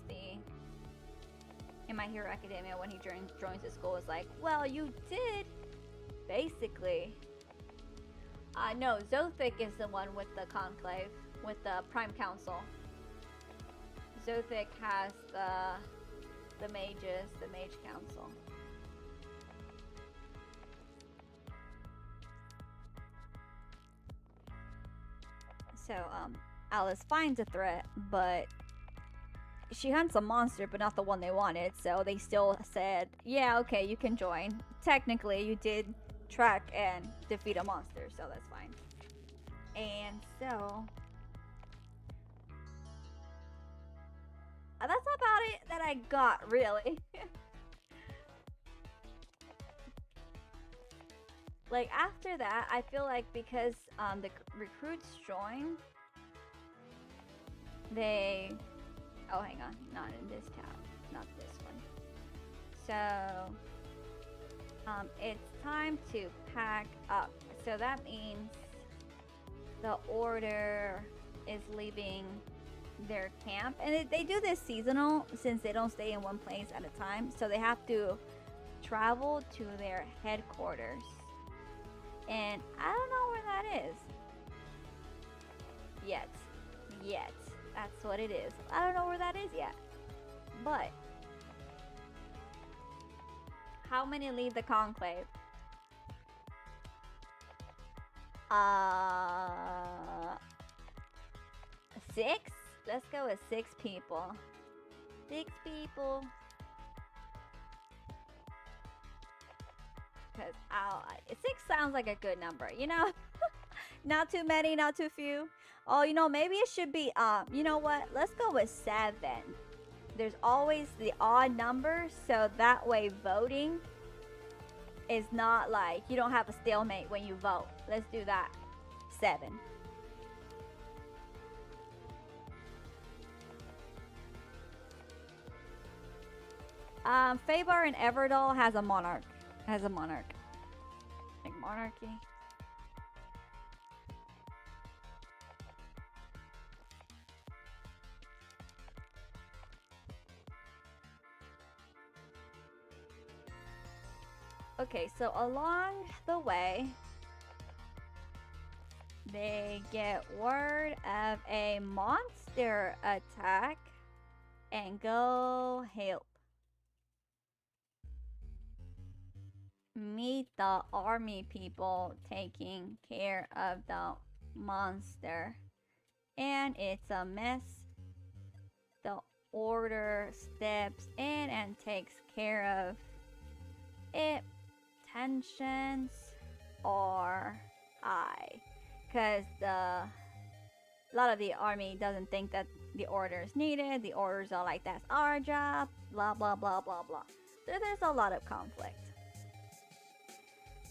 in My Hero Academia, when he joins the school, is like, well, you did, basically. No, Zothic is the one with the conclave, with the Prime Council. Zothic has the mages, the Mage Council. So, Alice finds a threat, but she hunts a monster, but not the one they wanted, so they still said, yeah, okay, you can join. Technically, you did track and defeat a monster, so that's fine. And so that's about it that I got, really. Like, after that, I feel like because the recruits join, they... Oh, hang on. Not in this tab. Not this one. So, it's time to pack up. So that means the order is leaving their camp. And they do this seasonal, since they don't stay in one place at a time. So they have to travel to their headquarters. And I don't know where that is. Yet. That's what it is. I don't know where that is yet. But how many leave the conclave? 6? Let's go with 6 people. 6 people. Because 6 sounds like a good number, you know? Not too many, not too few. Oh, you know, maybe it should be, you know what? Let's go with 7. There's always the odd number, so that way voting is not like, you don't have a stalemate when you vote. Let's do that. 7. Faber and Everdell has a monarch. Like monarchy. Okay, so along the way, they get word of a monster attack and go help. Meet the army people taking care of the monster. And it's a mess. The order steps in and takes care of it. Tensions are high because a lot of the army doesn't think that the order is needed. The orders are like, that's our job, blah blah blah blah blah. So there's a lot of conflict.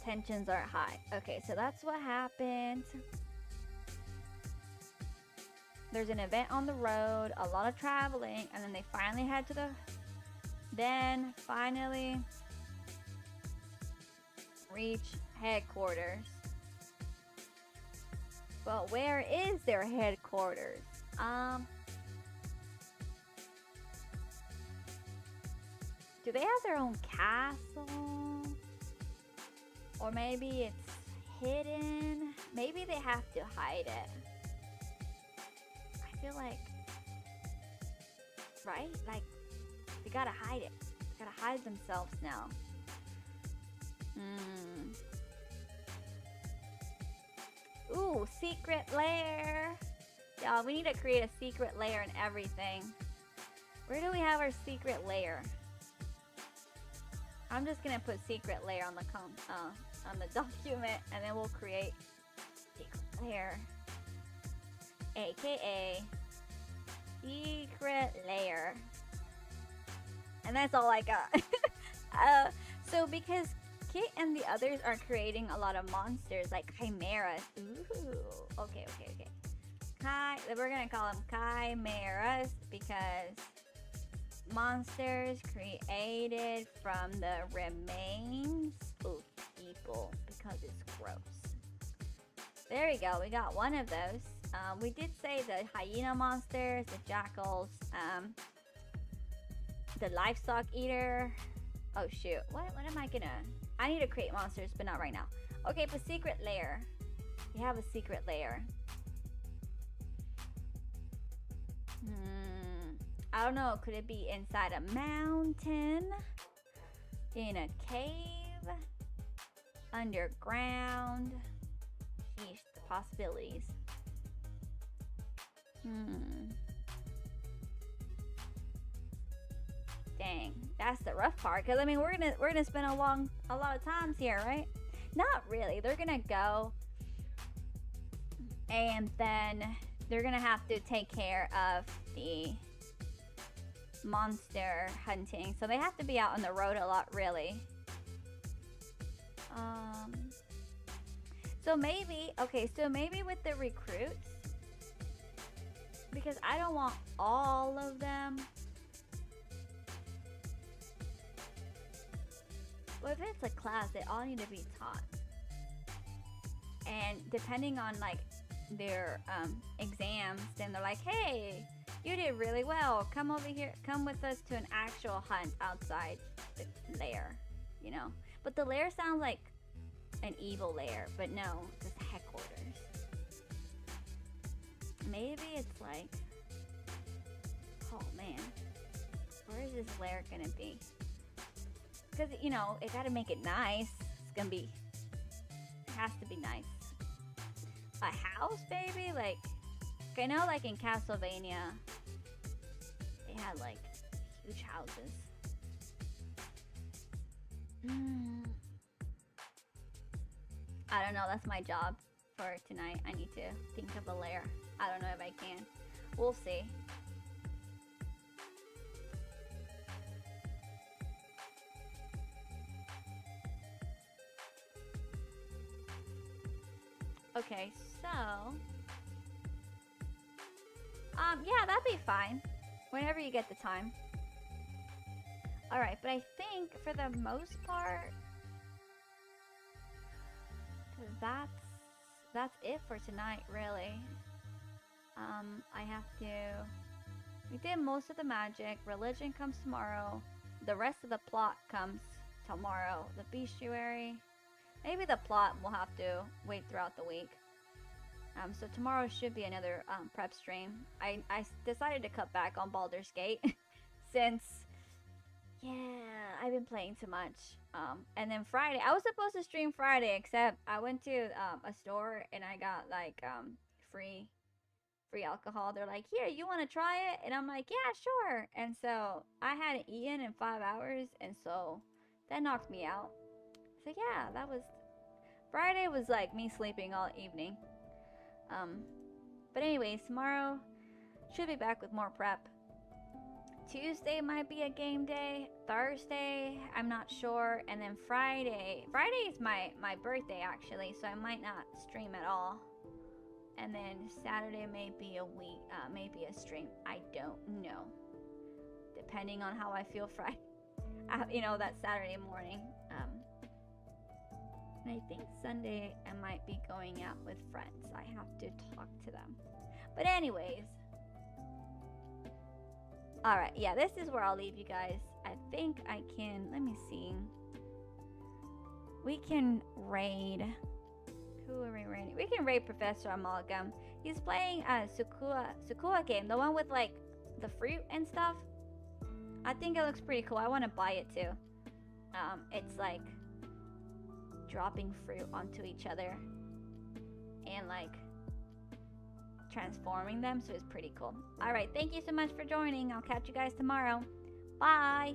Tensions are high. Okay, so that's what happened. There's an event on the road, a lot of traveling, and then they finally head to finally reach headquarters. But where is their headquarters? Do they have their own castle? Or maybe it's hidden? Maybe they have to hide it. I feel like, right? Like, they gotta hide it. They gotta hide themselves now. Ooh, secret lair. Y'all, we need to create a secret layer and everything. Where do we have our secret layer? I'm just gonna put secret layer on the document, and then we'll create secret layer, aka secret layer, and that's all I got. So because Kit and the others are creating a lot of monsters like chimeras. Ooh, okay. We're gonna call them chimeras because monsters created from the remains of people because it's gross. There we go. We got one of those. We did say the hyena monsters, the jackals, the livestock eater. Oh shoot, what am I gonna... I need to create monsters, but not right now. Okay, but secret layer. We have a secret layer. I don't know, could it be inside a mountain? In a cave? Underground? Sheesh, the possibilities. Dang, that's the rough part. Cause I mean, we're gonna spend a lot of times here, right? Not really. They're gonna go, and then they're gonna have to take care of the monster hunting. So they have to be out on the road a lot, really. So maybe, okay, so maybe with the recruits, because I don't want all of them. Well, if it's a class, they all need to be taught. And depending on like their exams, then they're like, hey, you did really well. Come over here, come with us to an actual hunt outside the lair, you know? But the lair sounds like an evil lair, but no, it's headquarters. Maybe it's like, oh man, where is this lair gonna be? Because, you know, it gotta make it nice. It's gonna be, it has to be nice. A house, baby? Like, I know like in Castlevania, they had like huge houses. I don't know, that's my job for tonight. I need to think of a lair. I don't know if I can. We'll see. Okay, so yeah, that'd be fine whenever you get the time. All right, but I think for the most part, that's it for tonight, really. I have to, we did most of the magic. Religion comes tomorrow. The rest of the plot comes tomorrow. The bestiary, maybe the plot will have to wait throughout the week. So tomorrow should be another prep stream. I decided to cut back on Baldur's Gate since, yeah, I've been playing too much. And then Friday, I was supposed to stream Friday, except I went to a store and I got like free alcohol. They're like, here, you want to try it? And I'm like, yeah, sure. And so I hadn't eaten in 5 hours, and so that knocked me out. So yeah, that was, Friday was like me sleeping all evening. But anyways, tomorrow should be back with more prep. Tuesday might be a game day. Thursday, I'm not sure. And then Friday is my birthday actually, so I might not stream at all. And then Saturday may be a week, maybe a stream. I don't know. Depending on how I feel Friday, you know, that Saturday morning. And I think Sunday I might be going out with friends. I have to talk to them. But anyways. Alright, yeah, this is where I'll leave you guys. I think I can, let me see. We can raid. Who are we raiding? We can raid Professor Amalgam. He's playing a Sukua game. The one with like the fruit and stuff. I think it looks pretty cool. I want to buy it too. It's like dropping fruit onto each other and like transforming them, so it's pretty cool. All right, thank you so much for joining. I'll catch you guys tomorrow. Bye.